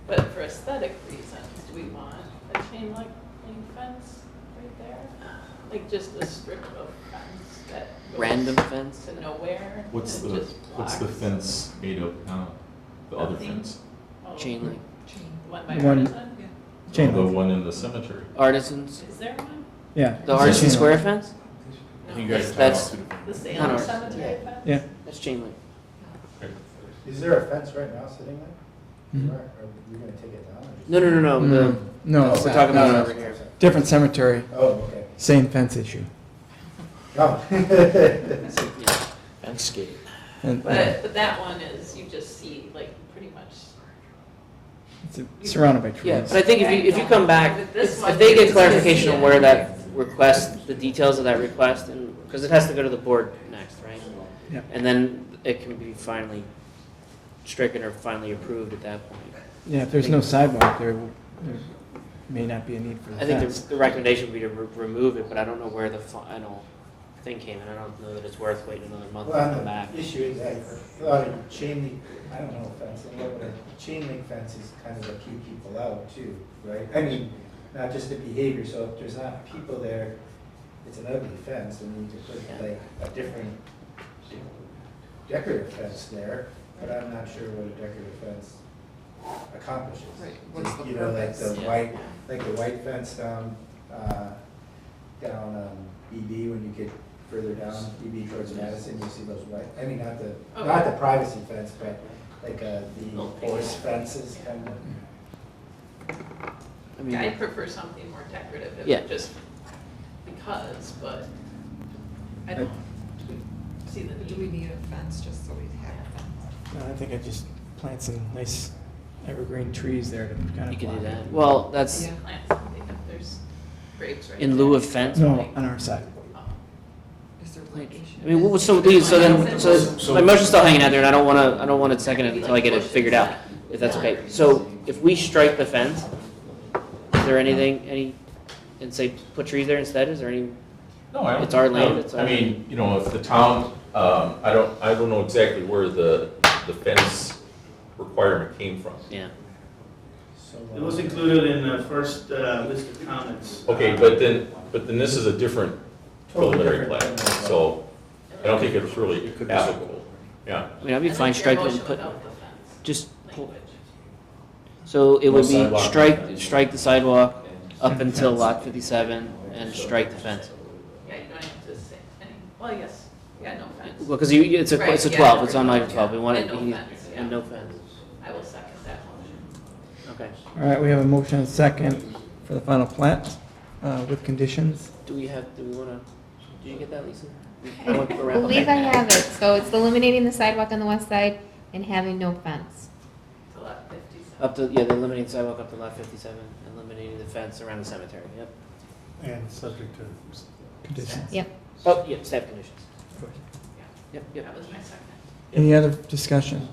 But for aesthetic reasons, do we want a chain link fence right there? Like just a strip of fence that goes Random fence? to nowhere? What's and the, just what's the blocks? fence made of now? The other Nothing. fence? Oh, Chain link. The one by The one- Artisan? Chain The link. one in the cemetery? Artisans, Is there one? Yeah. the it's a Artisan chain Square link. fence? You guys talk about That's- two different. The Not Salem ours. Cemetery fence? Yeah. That's chain link. Is there a fence right now sitting there? Mhm. Are we gonna take it down? or just- No, no, no, no, the, No, it's we're not. talking No, about no. over here. Different cemetery, Oh, okay. same fence issue. Oh. Landscape. And But that one is, you just see like pretty much. it's surrounded by trees. Yeah, but I think if you come back, With this if one, they you get just clarification on see where it. that request, the details of that request, and, because it has to go to the board next, right? Yeah. And then it can be finally stricken or finally approved at that point. Yeah, if there's no sidewalk there, there may not be a need for the I think fence. the recommendation would be to remove it, but I don't know where the final thing came in. I don't know that it's worth waiting another month to Well, come back. the issue is, I thought a chain link, I don't know fence, but a chain link fence is kind of to keep people out too, right? I mean, not just the behavior, so if there's not people there, it's an ugly fence, and you need to put like a different decorative fence there, but I'm not sure what a decorative fence accomplishes. Right, what's the You know, like purpose? the Yeah. white, like the white fence down BB, when you get further down, BB towards Madison, you see those white, I mean, not the privacy fence, but like the forest fences kind of. I mean, I prefer something more decorative, Yeah. just because, but I don't see the Do we need. need a fence just so we have a fence? No, I think I just plant some nice evergreen trees there to kind of. you could do block that. it. Well, that's Yeah, plant something if there's grapes right in there. lieu of fence. No, on our side. Oh. Is there location? I mean, what was, so my motion's still hanging out there, and I don't wanna second it until I get it figured out, if that's okay. So if we strike the fence, is there anything, and say, put trees there instead, is there any? No, I don't. It's our land, no, it's our- I mean, you know, if the town, I don't know exactly where the fence requirement came from. Yeah. It was included in the first list of comments. Okay, but then this is a different Totally preliminary different. plan, so I don't think it's really applicable. Yeah. I mean, I'd be And fine then your striking, motion put, without the fence just, language. so it No would be sidewalk, no strike, fence. strike the sidewalk up until lot 57 and strike the fence. Yeah, you don't have to say any, well, yes, yeah, no fence. Well, because it's a, Right, it's a yeah, 12, it's on different, item 12, we want it, and no fence, yeah. and no fence. I will second that motion. Okay. All right, we have a motion and a second for the final plat with conditions. Do we want to, did you get that, Lisa? I believe I have it. So it's eliminating the sidewalk on the west side and having no fence. To lot 57. Up to, yeah, the eliminating sidewalk up to lot 57, eliminating the fence around the cemetery, yep. And subject to Conditions. Yep. Oh, yeah, staff conditions. Of course. Yep, yep. That was my second. Any other discussion?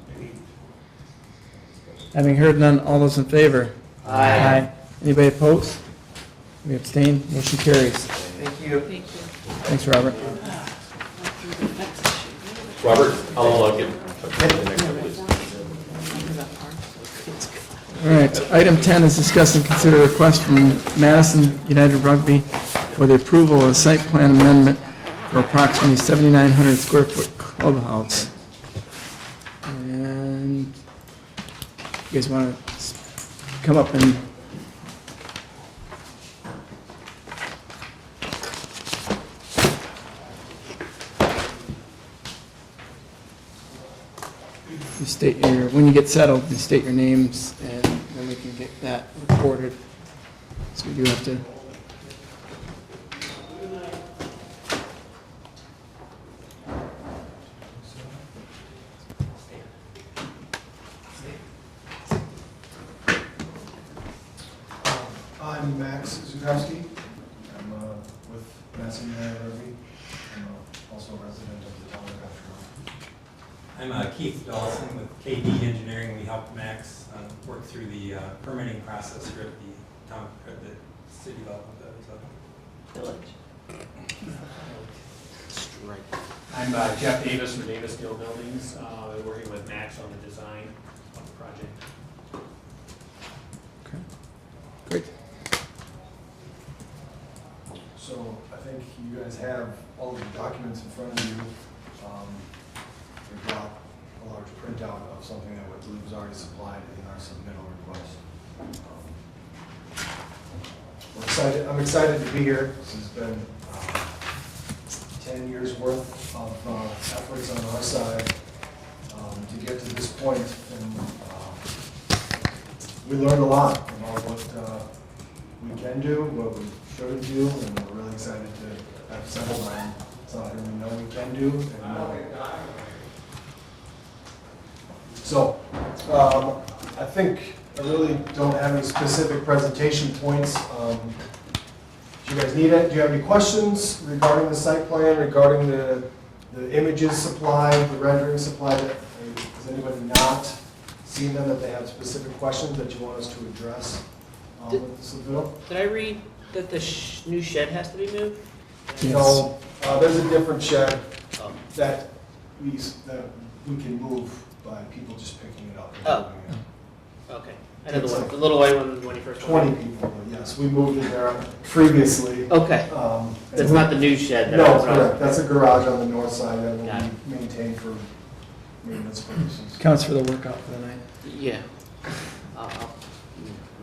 Having heard none, all those in favor? Aye. Anybody opposed? We abstain, motion carries. Thank you. Thank you. Thanks, Robert. Robert, I'll get the next one, please. All right, item 10 is discuss and consider a request from Madison United Rugby for the approval of a site plan amendment for approximately 7,900 square foot clubhouse. And you guys want to come up and you state your, when you get settled, you state your names, and then we can get that recorded. So we do have to. I'm Max Zukowski. I'm with Madison United Rugby. I'm also a resident of the town of Country. I'm Keith Dawson with KD Engineering. We helped Max work through the permitting process here at the town, at the city level. Village. I'm Jeff Davis from Davis Steel Buildings, working with Max on the design of the project. Okay. Great. So I think you guys have all of the documents in front of you. We got a large printout of something that I believe was already supplied in our submittal request. I'm excited to be here. This has been 10 years worth of efforts on our side to get to this point. And we learned a lot about what we can do, what we shouldn't do, and we're really excited to have settled on something we know we can do. So I think I really don't have any specific presentation points. Do you guys need it? Do you have any questions regarding the site plan, regarding the images supplied, the rendering supplied? Has anybody not seen them, that they have specific questions that you want us to address with the submittal? Did I read that the new shed has to be moved? No, there's a different shed Oh. that we can move by people just picking it up. and Oh. moving it. Okay. I know the little white one when you first. 20 people, yes, we moved in there previously. Okay. That's not the new shed. That No, was wrong. correct, that's a garage on the north side that will Got it. be maintained for maintenance purposes. Counts for the workout for the night. Yeah. I'm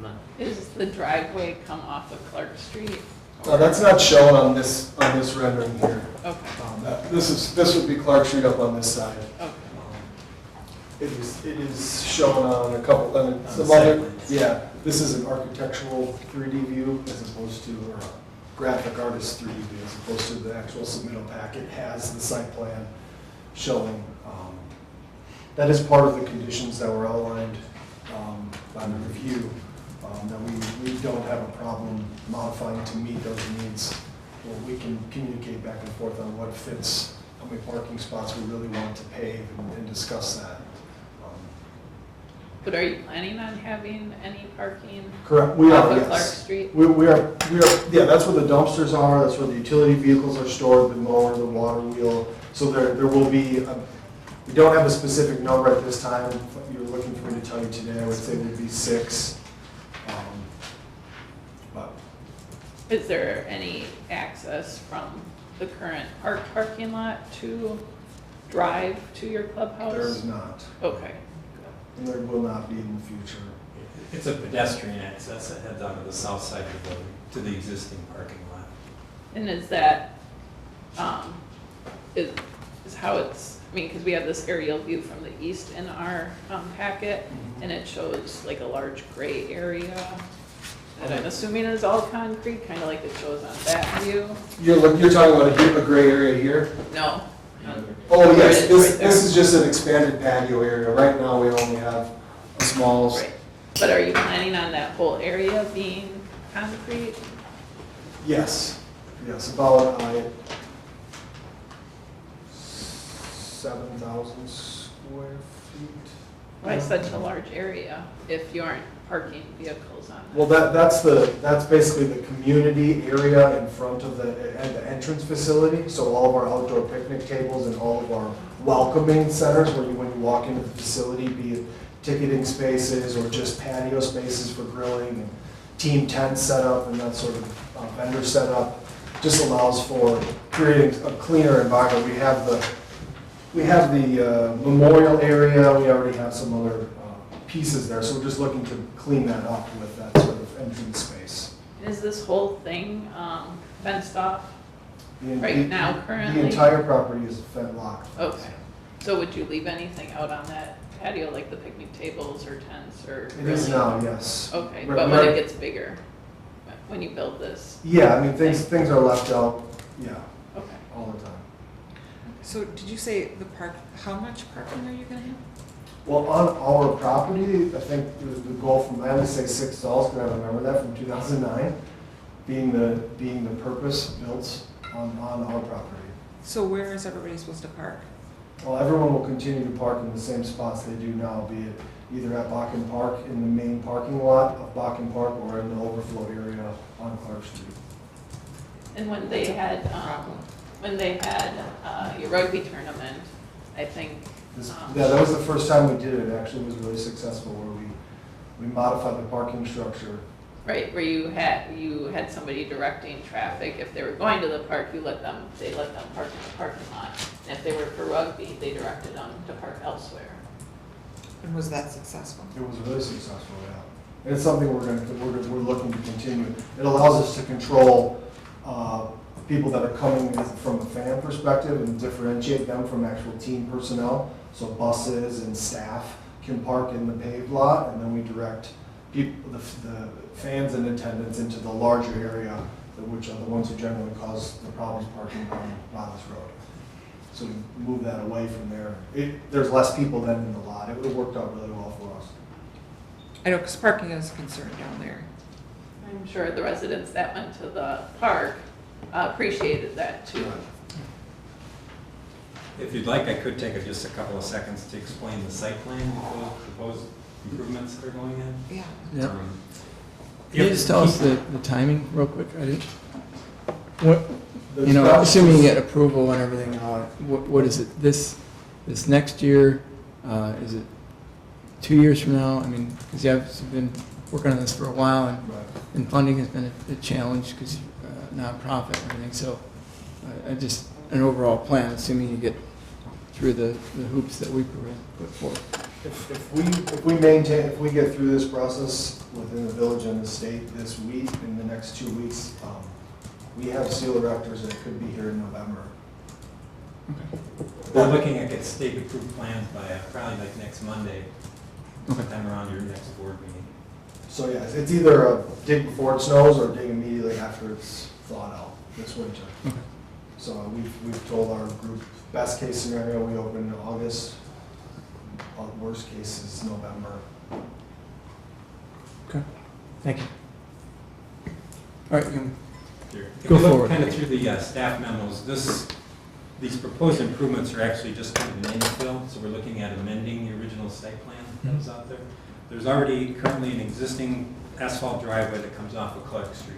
not. Is the driveway come off of Clark Street? That's not shown on this rendering here. Okay. This would be Clark Street up on this side. Okay. It is shown on a couple, some other, yeah, this is an architectural 3D view as opposed to, or a graphic artist 3D view as opposed to the actual submittal packet has the site plan showing. That is part of the conditions that were outlined by the review, that we don't have a problem modifying to meet those needs. Well, we can communicate back and forth on what fits, how many parking spots we really want to pave and discuss that. But are you planning on having any parking? Correct, we off are, of yes. Clark Street? We are, yeah, that's where the dumpsters are, that's where the utility vehicles are stored, the mower, the water wheel. So there will be, we don't have a specific number at this time. If you're looking for me to tell you today, I would say it would be 6. But Is there any access from the current parking lot to drive to your clubhouse? There is not, Okay. and there will not be in the future. It's a pedestrian access that heads onto the south side of the building, to the existing parking lot. And is that, is how it's, I mean, because we have this aerial view from the east in our packet, and it shows like a large gray area that I'm assuming is all concrete, kind of like it shows on that view. You're talking about a gray area here? No. Oh, yes, Right this there. is just an expanded patio area. Right now, we only have a small, Right. But are you planning on that whole area being concrete? yes, about 7,000 square feet. Why such a large area if you aren't parking vehicles on it? Well, that's basically the community area in front of the entrance facility. So all of our outdoor picnic tables and all of our welcoming centers where when you walk into the facility, be it ticketing spaces or just patio spaces for grilling and team tent setup and that sort of vendor setup, just allows for creating a cleaner environment. We have the memorial area. We already have some other pieces there, so we're just looking to clean that up with that sort of entrance space. Is this whole thing fenced off The- right the- now currently? The entire property is fence locked. Okay. So would you leave anything out on that patio, like the picnic tables or tents or It is grilling? now, yes. Okay, Right- but when right- it gets bigger, when you build this? Yeah, I mean, things are left out, yeah, Okay. all the time. So did you say the park, how much parking are you gonna have? Well, on our property, I think the goal from, I only say 6 stalls, because I remember that from 2009, being the purpose built on our property. So where is everybody supposed to park? Well, everyone will continue to park in the same spots they do now, be it either at Bakken Park in the main parking lot of Bakken Park or in the overflow area on Clark Street. And when they had, your rugby tournament, I think. Yeah, that was the first time we did it. It actually was really successful where we modified the parking structure. Right, where you had somebody directing traffic. If they were going to the park, they let them park in the parking lot. And if they were for rugby, they directed them to park elsewhere. And was that successful? It was really successful, yeah. And it's something we're looking to continue. It allows us to control people that are coming from a fan perspective and differentiate them from actual team personnel. So buses and staff can park in the paved lot, and then we direct people, the fans in attendance into the larger area, which are the ones who generally cause the problems parking on Rollins Road. So we move that away from there. There's less people than in the lot. It would have worked out really well for us. I know, because parking is a concern down there. I'm sure the residents that went to the park appreciated that too. If you'd like, I could take just a couple of seconds to explain the site plan, proposed improvements that are going in. Yeah. Yeah. Um, Can you just tell us the timing real quick? I didn't. What, The you know, process- assuming you get approval and everything, what is it, this next year? Is it 2 years from now? I mean, because you've been working on this for a while and funding has been a challenge because nonprofit and everything. So just an overall plan, assuming you get through the hoops that we put forth. If we get through this process within the village and the state this week, in the next 2 weeks, we have seal erectors that could be here in November. We're looking at get state approved plans by probably like next Monday, Okay. sometime around your next board meeting. So yeah, it's either a dig before it snows or dig immediately after it's thawed out this winter. Okay. So we've told our group, best case scenario, we open in August. Worst case is November. Okay. Thank you. All right, you can Sure. If go you look forward. kind of through the staff memos, these proposed improvements are actually just kind of an infill, so we're looking at amending the original site plan that was out there. There's already currently an existing asphalt driveway that comes off of Clark Street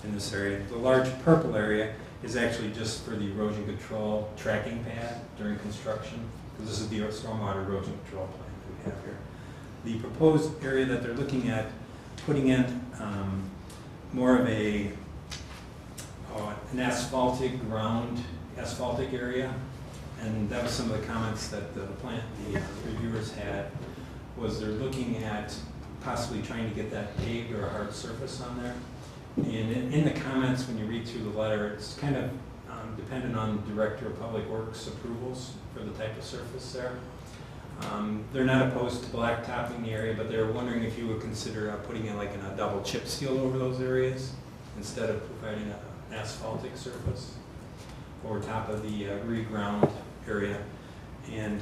in this area. The large purple area is actually just for the erosion control tracking pad during construction, because this is the stormwater erosion control plan that we have here. The proposed area that they're looking at putting in more of an asphaltic area and that was some of the comments that the reviewers had, was they're looking at possibly trying to get that paved or a hard surface on there. And in the comments, when you read through the letter, it's kind of dependent on the Director of Public Works approvals for the type of surface there. They're not opposed to blacktopping the area, but they're wondering if you would consider putting in like a double chip seal over those areas instead of providing an asphaltic surface over top of the reground area. And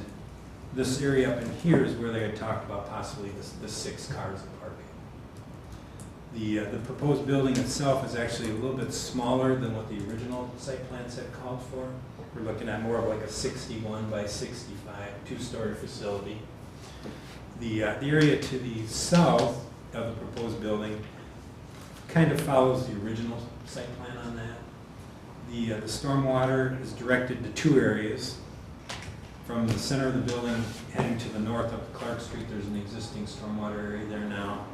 this area up in here is where they had talked about possibly the 6 cars of parking. The proposed building itself is actually a little bit smaller than what the original site plans had called for. We're looking at more of like a 61 by 65 2-story facility. The area to the south of the proposed building kind of follows the original site plan on that. The stormwater is directed to 2 areas. From the center of the building heading to the north up Clark Street, there's an existing stormwater area there now.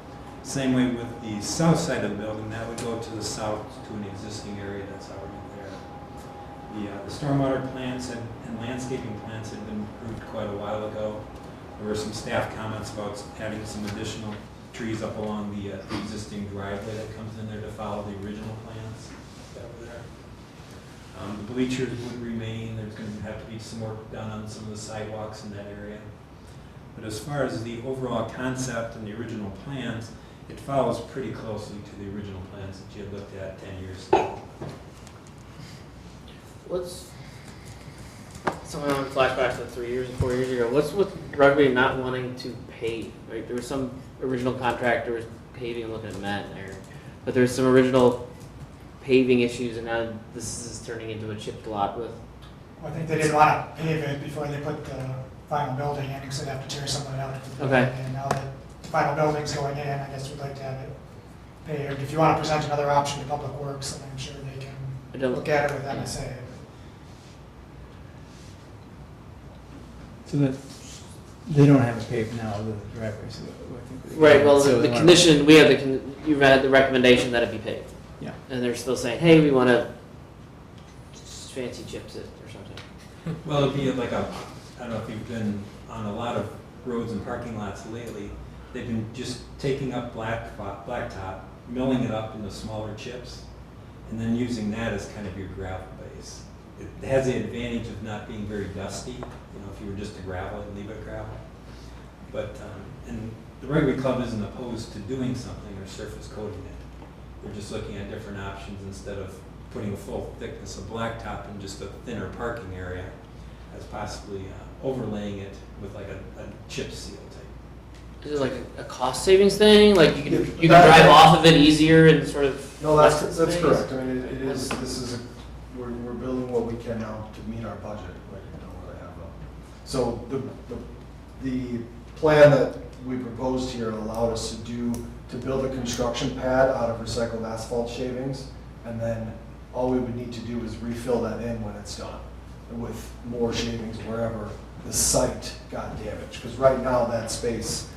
Same way with the south side of the building, that would go to the south to an existing area that's already there. The stormwater plants and landscaping plants had been approved quite a while ago. There were some staff comments about adding some additional trees up along the existing driveway that comes in there to follow the original plans that were there. The bleachers would remain. There's going to have to be some work done on some of the sidewalks in that area. But as far as the overall concept and the original plans, it follows pretty closely to the original plans that you had looked at 10 years ago. So I want to flashback to 3 years and 4 years ago. What's with Rugby not wanting to pave? Right, there was some original contractor was paving, looking at Matt there, but there's some original paving issues, and now this is turning into a chipped lot with. I think they didn't want to pave it before they put the final building in, because they'd have to tear something out. Okay. And now that the final building's going in, I guess we'd like to have it paved. If you want to present another option to Public Works, then I'm sure they can look at it with MSA. So that, they don't have it paved now, the driveway, so I think. Right, well, so the they wanna- condition, we have you've had the recommendation that it be paved. Yeah. And they're still saying, hey, we want to fancy chips it or something. Well, it'd be like I don't know if you've been on a lot of roads and parking lots lately. They've been just taking up blacktop, milling it up into smaller chips, and then using that as kind of your gravel base. It has the advantage of not being very dusty, if you were just to gravel it and leave it gravel. But, and the Rugby Club isn't opposed to doing something or surface coating it. We're just looking at different options instead of putting a full thickness of blacktop in just a thinner parking area, as possibly overlaying it with like a chip seal type. Is it like a cost savings thing? Like you can drive off of it easier and sort of. No, that's correct. I mean, it is. This is we're building what we can now to meet our budget. Right? We don't really have so the plan that we proposed here allowed us to build a construction pad out of recycled asphalt shavings, and then all we would need to do is refill that in when it's done with more shavings wherever the site got damaged. Because right now that space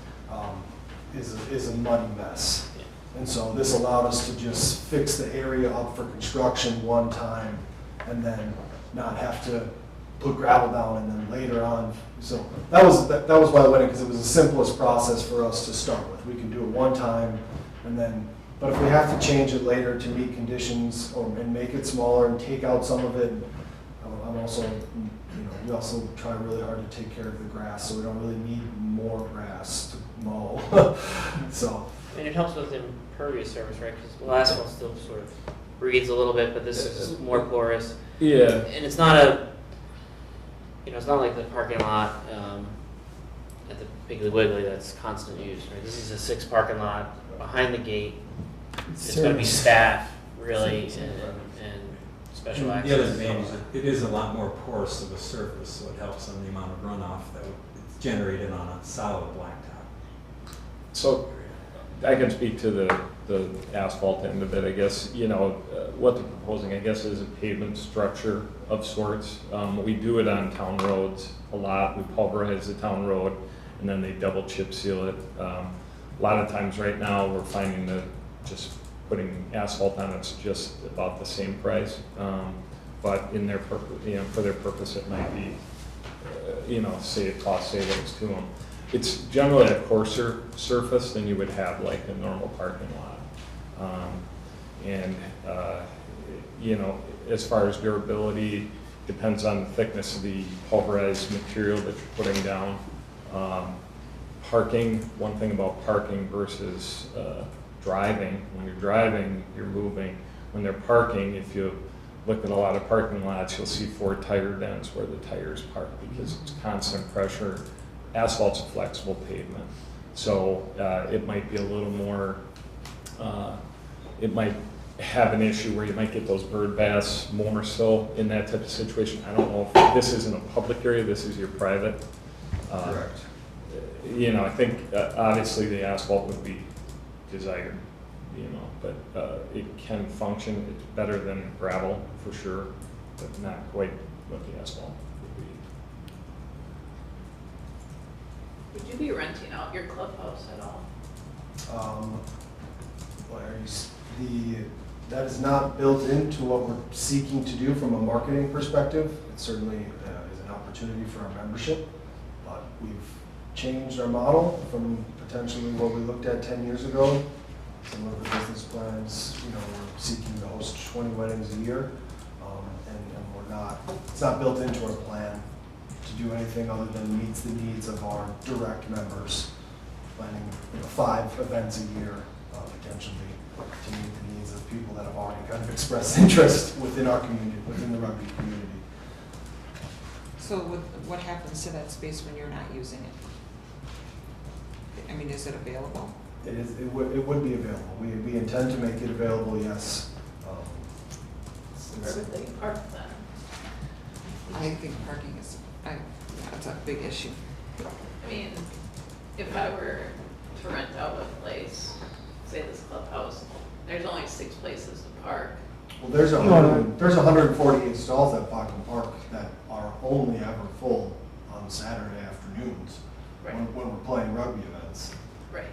is a muddy mess. And so this allowed us to just fix the area up for construction one time and then not have to put gravel down and then later on. So that was why I went in, because it was the simplest process for us to start with. We can do it one time and then, but if we have to change it later to meet conditions and make it smaller and take out some of it, I'm also, we also try really hard to take care of the grass, so we don't really need more grass to mow. So. And it helps with impervious surface, right? Because asphalt still sort of breathes a little bit, but this is more porous. Yeah. And it's not it's not like the parking lot at the Piggly Wiggly that's constant use, right? This is a 6 parking lot behind the gate. It's going to be staff, really, and special access. The other advantage is it is a lot more porous of a surface, so it helps on the amount of runoff that it's generated on a solid blacktop. So I can speak to the asphalt end of it, I guess. What they're proposing, I guess, is a pavement structure of sorts. We do it on town roads a lot. We pulverize the town road, and then they double chip seal it. A lot of times right now, we're finding that just putting asphalt on it's just about the same price. But in their purpose, for their purpose, it might be save cost savings to them. It's generally a coarser surface than you would have like a normal parking lot. As far as durability, depends on the thickness of the pulverized material that you're putting down. Parking, one thing about parking versus driving, when you're driving, you're moving. When they're parking, if you look at a lot of parking lots, you'll see 4 tire dents where the tires park because it's constant pressure. Asphalt's a flexible pavement, so it might be a little more, it might have an issue where you might get those bird baths more so in that type of situation. I don't know if this isn't a public area, this is your private. Correct. I think obviously the asphalt would be desired, but it can function. It's better than gravel for sure, but not quite what the asphalt would be. Would you be renting out your clubhouse at all? That is not built into what we're seeking to do from a marketing perspective. It certainly is an opportunity for our membership, but we've changed our model from potentially what we looked at 10 years ago. Some of the business plans, we're seeking to host 20 weddings a year, and it's not built into our plan to do anything other than meets the needs of our direct members, planning 5 events a year, potentially, to meet the needs of people that have already kind of expressed interest within our community, within the rugby community. So what happens to that space when you're not using it? I mean, is it available? It would be available. We intend to make it available, yes. Where would they park then? I think parking is, that's a big issue. I mean, if I were to rent out a place, say this clubhouse, there's only 6 places to park. Well, there's 148 stalls at Pocklin Park that are only ever full on Saturday afternoons when we're playing rugby events. Right.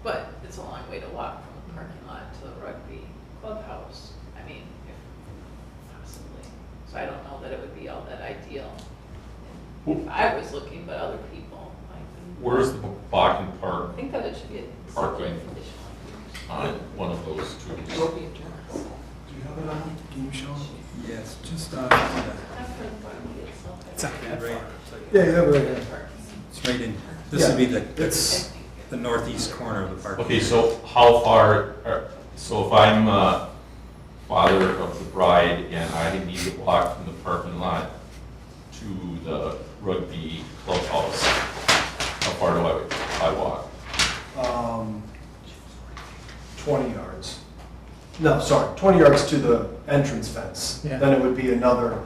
But it's a long way to walk from the parking lot to the rugby clubhouse. I mean, if possibly. So I don't know that it would be all that ideal if I was looking, but other people might be. Where's the Bakken I Park think that it should be a parking conditional use. on one of those 2? Do you have it on? Can you show them? Yes, just Not for the rugby itself. It's up there, right? Yeah, you have it right here. It's right in, this would be the northeast corner of the park. Okay, so how far, so if I'm father of the bride and I need to walk from the parking lot to the rugby clubhouse, how far do I walk? 20 yards. No, sorry, 20 yards to the entrance fence. Yeah. Then it would be another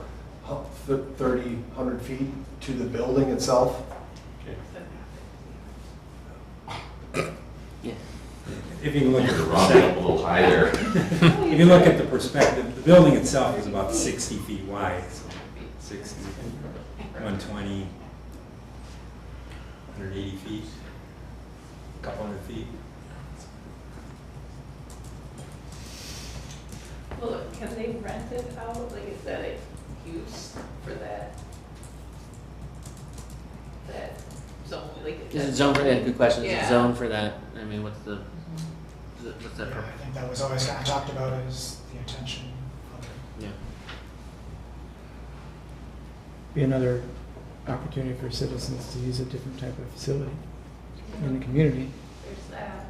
30, 100 feet to the building itself. Yeah. If you look at You're the rounding up a little high there. If you look at the perspective, the building itself is about 60 feet wide, so 60, 120, 180 feet, a couple hundred feet. Well, can they rent it out? Like, is that a use for that zone? Like, Is it zone for, yeah, good question, is it Yeah. zone for that? I mean, what's that Yeah, for? I think that was always kind of talked about as the intention of it. Yeah. Be another opportunity for citizens to use a different type of facility in the community. There's that.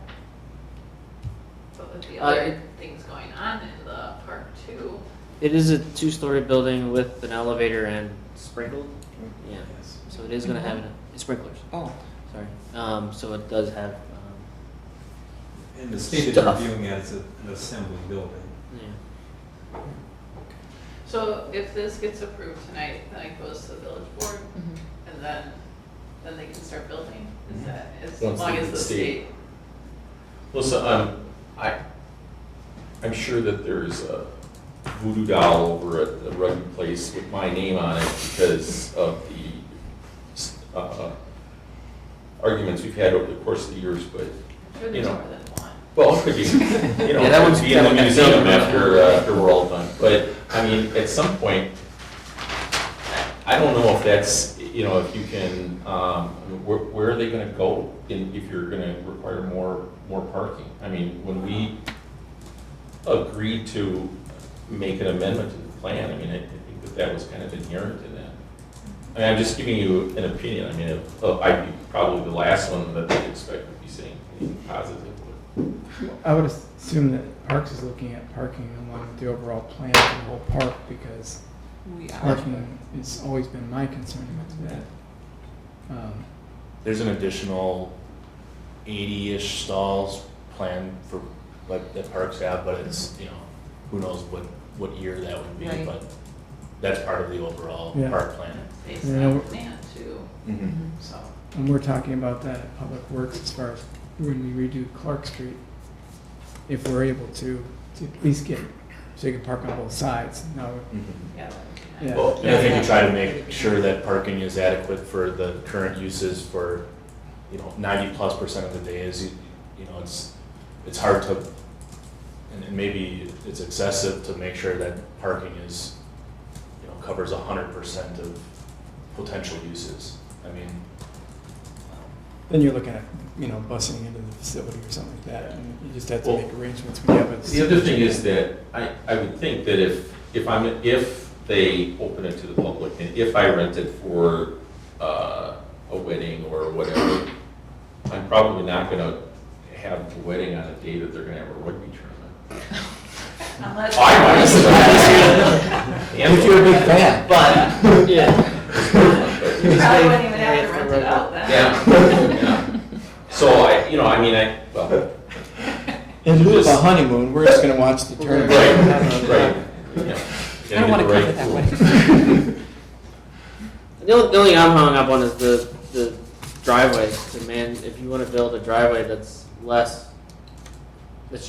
But with the Uh, other things going on in the park too. It is a 2-story building with an elevator and sprinkled? Yeah, so it is gonna have sprinklers. Oh. Sorry, so it does have, And the state is stuff. reviewing it as an assembly building. Yeah. So if this gets approved tonight, then it goes to the village board Mhm. and then they can start building? Is that, as Once long the as the state- state? Listen, I'm sure that there's a voodoo doll over at the rugby place with my name on it because of the arguments we've had over the course of the years, but, I'm sure you there's know. more than one. Well, it could be, Yeah, that it one's could be in the kinda museum built. after we're all done. But, I mean, at some point, I don't know if that's, you know, if you can, where are they gonna go if you're gonna require more parking? I mean, when we agreed to make an amendment to the plan, I mean, I think that was kind of inherent in that. I mean, I'm just giving you an opinion. I mean, I'd be probably the last one that they'd expect to be saying anything positive. I would assume that Parks is looking at parking along with the overall plan for the whole park, because We are. parking has always been my concern with that. There's an additional 80-ish stalls planned for, like, that parks have, but it's, you know, who knows what year that would be, Right. but that's part of the overall Yeah. park plan. Based Yeah, on we're- demand too, Mhm. so. And we're talking about that at Public Works as far as when we redo Clark Street, if we're able to at least get, so you can park on both sides. Now, Mhm. Yeah. yeah. Well, And I think we try to make sure that parking is adequate for the current uses for, you know, 90+% of the days. You know, it's hard to, and maybe it's excessive to make sure that parking is, you know, covers 100% of potential uses. I mean, Then you're looking at, you know, busing into the facility or something like that, and you just have to Well, make arrangements when you have a. The other thing is that I would think that if they open it to the public, and if I rent it for a wedding or whatever, I'm probably not gonna have the wedding on a day that they're gonna have a rugby tournament. Unless. I might. If you're a big fan. But, yeah. You probably wouldn't even have to rent it out then. Yeah. So well. In lieu of a honeymoon, we're just gonna watch the tournament. Right. Yeah. I don't want to cover that way. The only thing I'm hung up on is the driveway. So man, if you want to build a driveway that's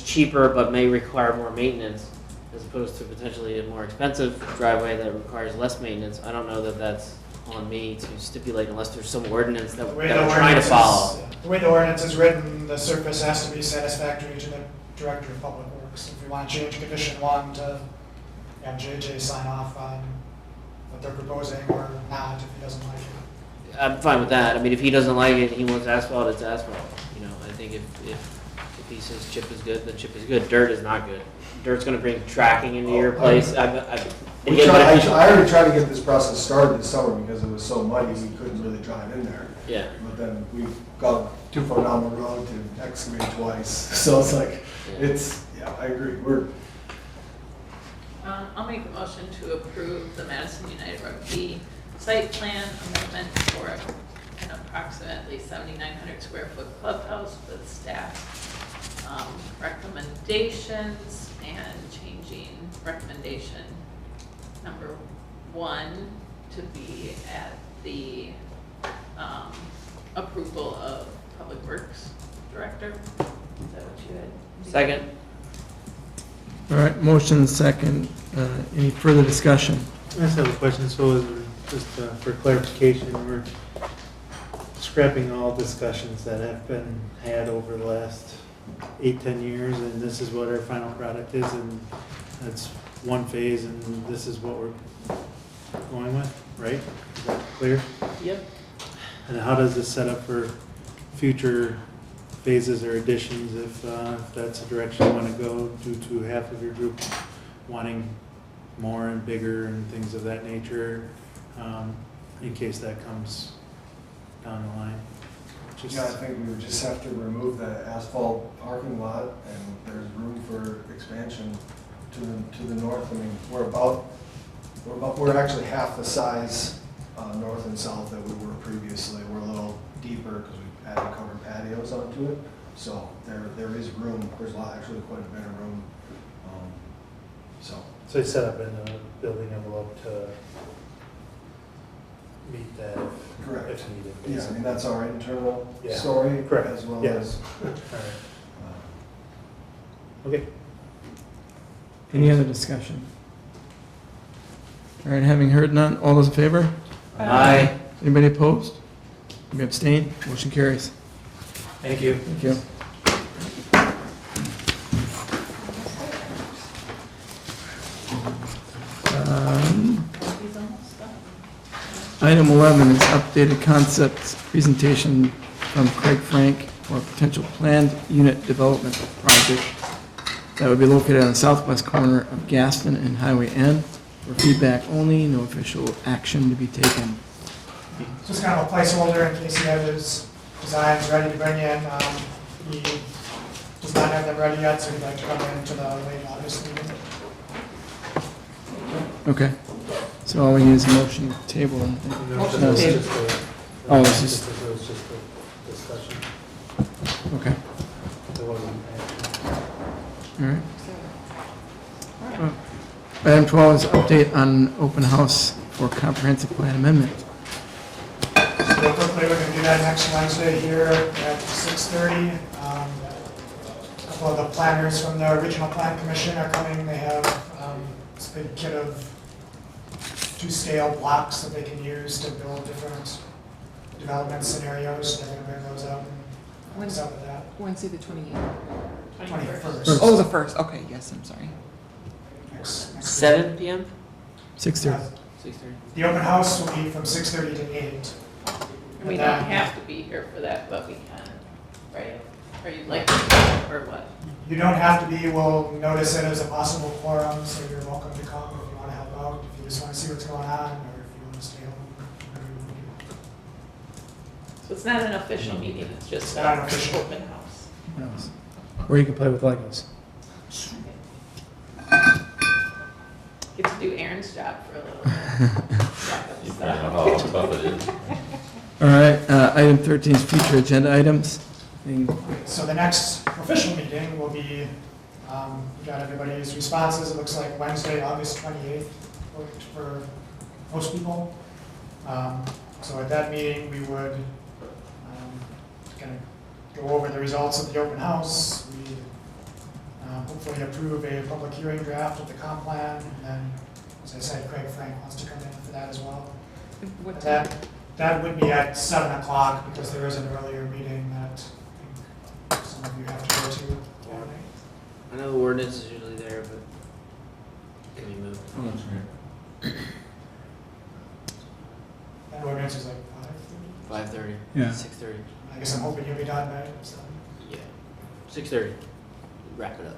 cheaper but may require more maintenance, as opposed to potentially a more expensive driveway that requires less maintenance, I don't know that that's on me to stipulate unless there's some ordinance that The we're way the trying to ordinance follow. The way the ordinance is written, the surface has to be satisfactory to the Director of Public Works. If you want to change condition 1 to have JJ sign off on what they're proposing or not, if he doesn't like it. I'm fine with that. I mean, if he doesn't like it and he wants asphalt, it's asphalt. You know, I think if he says chip is good, then chip is good. Dirt is not good. Dirt's gonna bring tracking into your place. I already tried to get this process started this summer because it was so muddy, we couldn't really drive in there. Yeah. But then we've gone too far down the road to excavate twice, so it's like, I agree, I'll make a motion to approve the Madison United Rugby site plan amendment for an approximately 7,900 square foot clubhouse with staff recommendations and changing recommendation number 1 to be at the approval of Public Works Director. Is that what you had? Second. All right, motion second. Any further discussion? I just have a question, so just for clarification, we're scrapping all discussions that have been had over the last 8-10 years, and this is what our final product is, and that's one phase, and this is what we're going with, right? Is that clear? Yep. And how does this set up for future phases or additions if that's the direction you want to go, due to half of your group wanting more and bigger and things of that nature, in case that comes down the line? Yeah, I think we would just have to remove the asphalt parking lot, and there's room for expansion to the north. I mean, we're actually half the size north and south that we were previously. We're a little deeper because we added covered patios onto it. So there is room. There's actually quite a bit of room. So you set up in a building envelope to meet that Correct. if needed. Yeah, I mean, that's our internal Yeah. story, Correct. as well Yeah. as. All right. Okay. Any other discussion? All right, having heard none, all those in favor? Aye. Anybody opposed? Anybody abstain? Motion carries. Thank you. Thank you. He's almost done. Item 11 is updated concept presentation from Craig Frank for a potential planned unit development project that would be located on the southwest corner of Gaston and Highway N. For feedback only, no official action to be taken. Just kind of a placeholder in case he had his designs ready to bring in. He does not have them ready yet, so he'd like to come into the late August meeting. Okay, so all we need is a motion to table. I think. Motion No, to it's table. just Oh, it's just, It was just a discussion. okay, There wasn't action. all right. Item 12 is update on open house for comprehensive plan amendment. So real quickly, we're going to do that next Wednesday here at 6:30. A couple of the planners from the Regional Plan Commission are coming. They have this big kit of 2-scale blocks that they can use to build different development scenarios. They're going to bring those out and When's help us out with that. Wednesday the 28th? 21st. Oh, the 1st, okay, yes, I'm sorry. Next week. 7 p.m.? 6:30. 6:30. The open house will be from 6:30 to 8. We And don't then- have to be here for that, but we can, right? Or you'd like to, or what? You don't have to be, we'll notice it as a possible quorum, so you're welcome to come if you want to help out, if you just want to see what's going on, or if you want to stay home. So it's not an official meeting, it's just It's not an official. open house. Or you can play with Legos. Get to do Aaron's job for a little bit. You find out how tough it is. All right, item 13 is future agenda items. So the next official meeting will be, we got everybody's responses, it looks like Wednesday, August 28th, worked for most people. So at that meeting, we would kind of go over the results of the open house. We hopefully approve a public hearing draft of the comp plan, and then, as I said, Craig Frank wants to come in for that as well. What time? That would be at 7 o'clock, because there is an earlier meeting that I think some of you have to go to. I know the ordinance is usually there, but can be moved. That ordinance is like 5:30. 5:30. Yeah. 6:30. I guess I'm hoping you'll be done by 7. Yeah. 6:30. Wrap it up.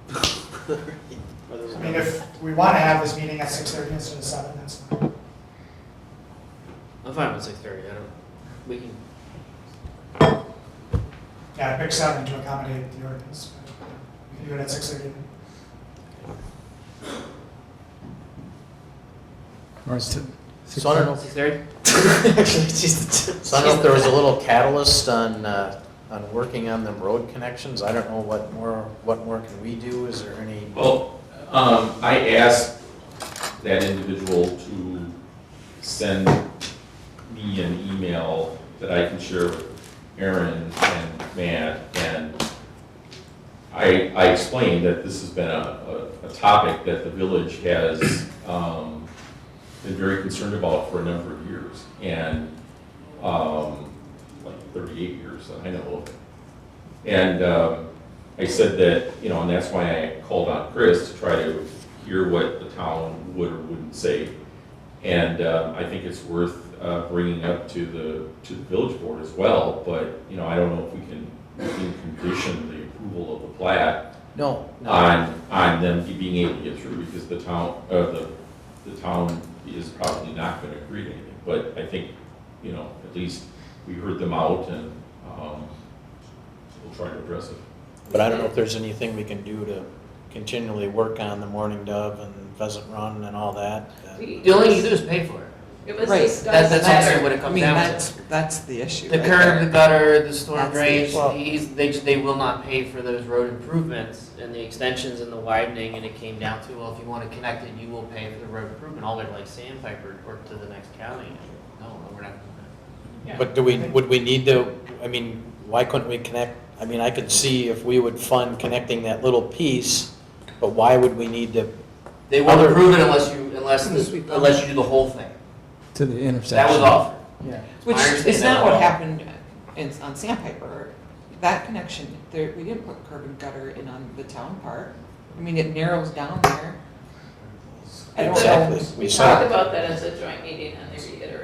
I mean, if we want to have this meeting at 6:30 instead of 7, that's fine. I'm fine with 6:30. I don't. We can. Yeah, I picked 7 to accommodate the ordinance, but we can do it at 6:30. Or it's So I don't know. 6:30. Actually, so I don't know if there was a little catalyst on working on them road connections. I don't know what more can we do? Is there any? Well, I asked that individual to send me an email that I can share with Aaron and Matt, and I explained that this has been a topic that the village has been very concerned about for a number of years, and like 38 years that I know of. And I said that, and that's why I called on Chris to try to hear what the town would or wouldn't say. And I think it's worth bringing up to the village board as well, but, I don't know if we can condition the approval of the plat No. on them being able to get through, because the town is probably not going to agree to anything. But I think, at least we heard them out, and we'll try to address it. But I don't know if there's anything we can do to continually work on the Morning Dove and Pheasant Run and all that. The only thing you do is pay for it. It was Right. discussed. That's honestly what it comes down That's the issue. The right curb, there. the gutter, the storm That's the drains, issue. they will not pay for those road improvements and the extensions and the widening, and it came down to, well, if you want to connect it, you will pay for the road improvement, all the way to like Sandpiper or to the next county. No, we're not doing that. But would we need to, why couldn't we connect? I could see if we would fund connecting that little piece, but why would we need to? They won't approve it unless you do the whole thing. to the intersection. That was offered. Yeah. Which I understand is that not what well. happened on Sandpiper. That connection, we didn't put curb and gutter in on the town part. It narrows down there. I don't Exactly. know. We We saw- talked about that as a joint meeting and they reiterated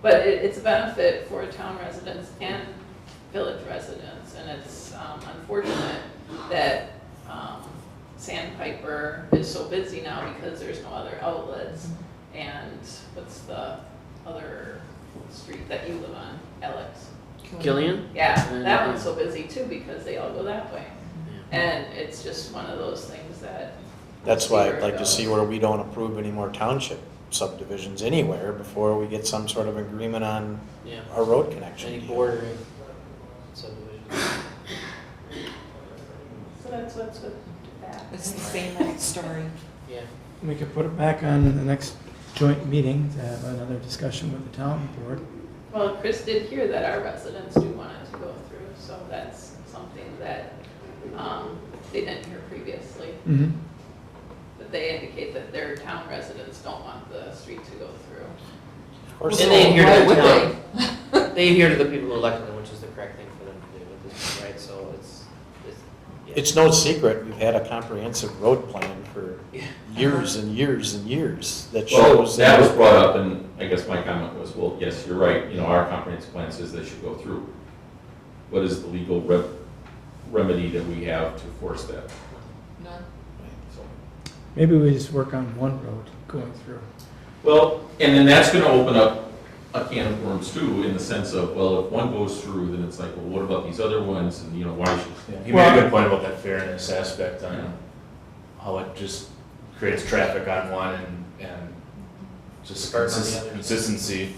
But it's a benefit for town residents and village residents, and it's unfortunate that Sandpiper is so busy now because there's no other outlets. And what's the other street that you live on, Alex? Gillian? Yeah, And- that one's so busy too because they all go that way. And it's just one of those things that. That's why where I'd it like to goes. see where we don't approve any more township subdivisions anywhere before we get some sort of agreement on Yeah. our road connection. Any bordering subdivisions. So that's what's with that. It's the same old story. Yeah. We could put it back on the next joint meeting to have another discussion with the town board. Well, Chris did hear that our residents do want it to go through, so that's something that they didn't hear previously. Mm-hmm. But they indicate that their town residents don't want the street to go through. Of course, And they adhere Why to the would town. They adhere to the people who elected them, which is the correct thing for them to do at this point, right? So yeah. it's no secret, we've had a comprehensive road plan for Yeah. years and years and years that Well, shows. that was brought up, and I guess my comment was, well, yes, you're right, you know, our comprehensive plan says they should go through. What is the legal remedy that we have to force that? None. So, Maybe we just work on one road going through. well, and then that's gonna open up a can of worms too, in the sense of, well, if one goes through, then it's like, well, what about these other ones, and, you know, why should. Yeah, he made a good point about that fairness aspect on how it just creates traffic on one and just Burden on the others. consistency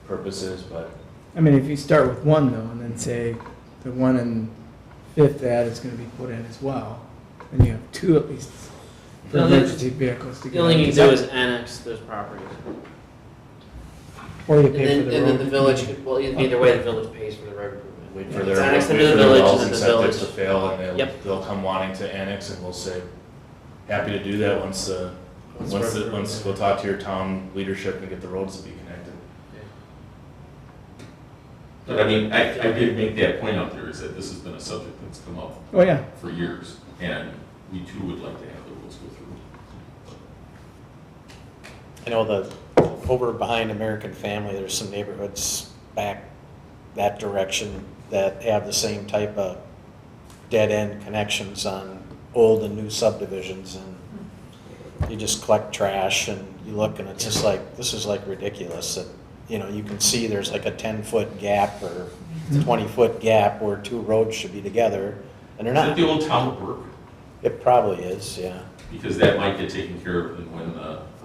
purposes, but I mean, if you start with one though, and then say the one in Fifth Ave is gonna be put in as well, then you have two at least for The only- emergency vehicles to get. The only thing you in. can do is annex those properties. Or you And pay then, for the and then road. the village could, well, either way, the village pays for the road improvement. wait for It's their, annexed wait into for the their village, wells and and then the septics to village. fail, and Yep. they'll come wanting to annex, and we'll say, happy to do that once we'll talk to your town leadership and get the roads to be connected. But I mean, I did make that point out there, is that this has been a subject that's come up Oh, yeah. for years, and we too would like to have the roads go through. I know over behind American Family, there's some neighborhoods back that direction that have the same type of dead-end connections on old and new subdivisions, and you just collect trash and you look and it's just like, this is like ridiculous that, you know, you can see there's like a 10-foot gap or 20-foot gap where two roads should be together, and they're Is it not. the old town of Burke? It probably is, yeah. Because that might get taken care of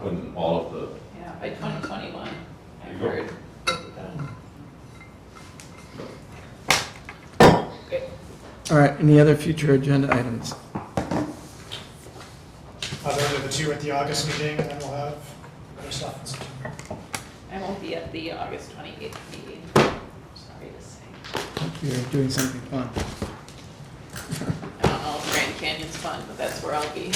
when all of the. Yeah, by 2021, I There you go. heard. All right, any other future agenda items? Those are the two at the August meeting, and then we'll have other stuff in September. I won't be at the August 28th meeting, sorry to say. Hope you're doing something fun. I don't know if Grand Canyon's fun, but that's where I'll be.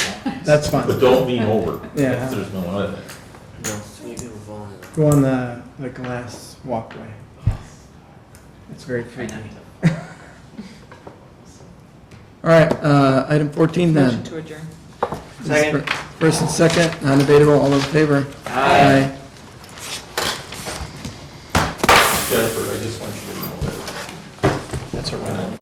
That's fun. But don't lean over. Yeah. There's no other thing. No, too many people falling in there. Go on the glass walkway. It's very Try freaky. not to. All right, item 14 then. Motion to adjourn. Second. First and second, non-debatable, all those in favor? Aye. Jennifer, I just want you to know that That's a rental.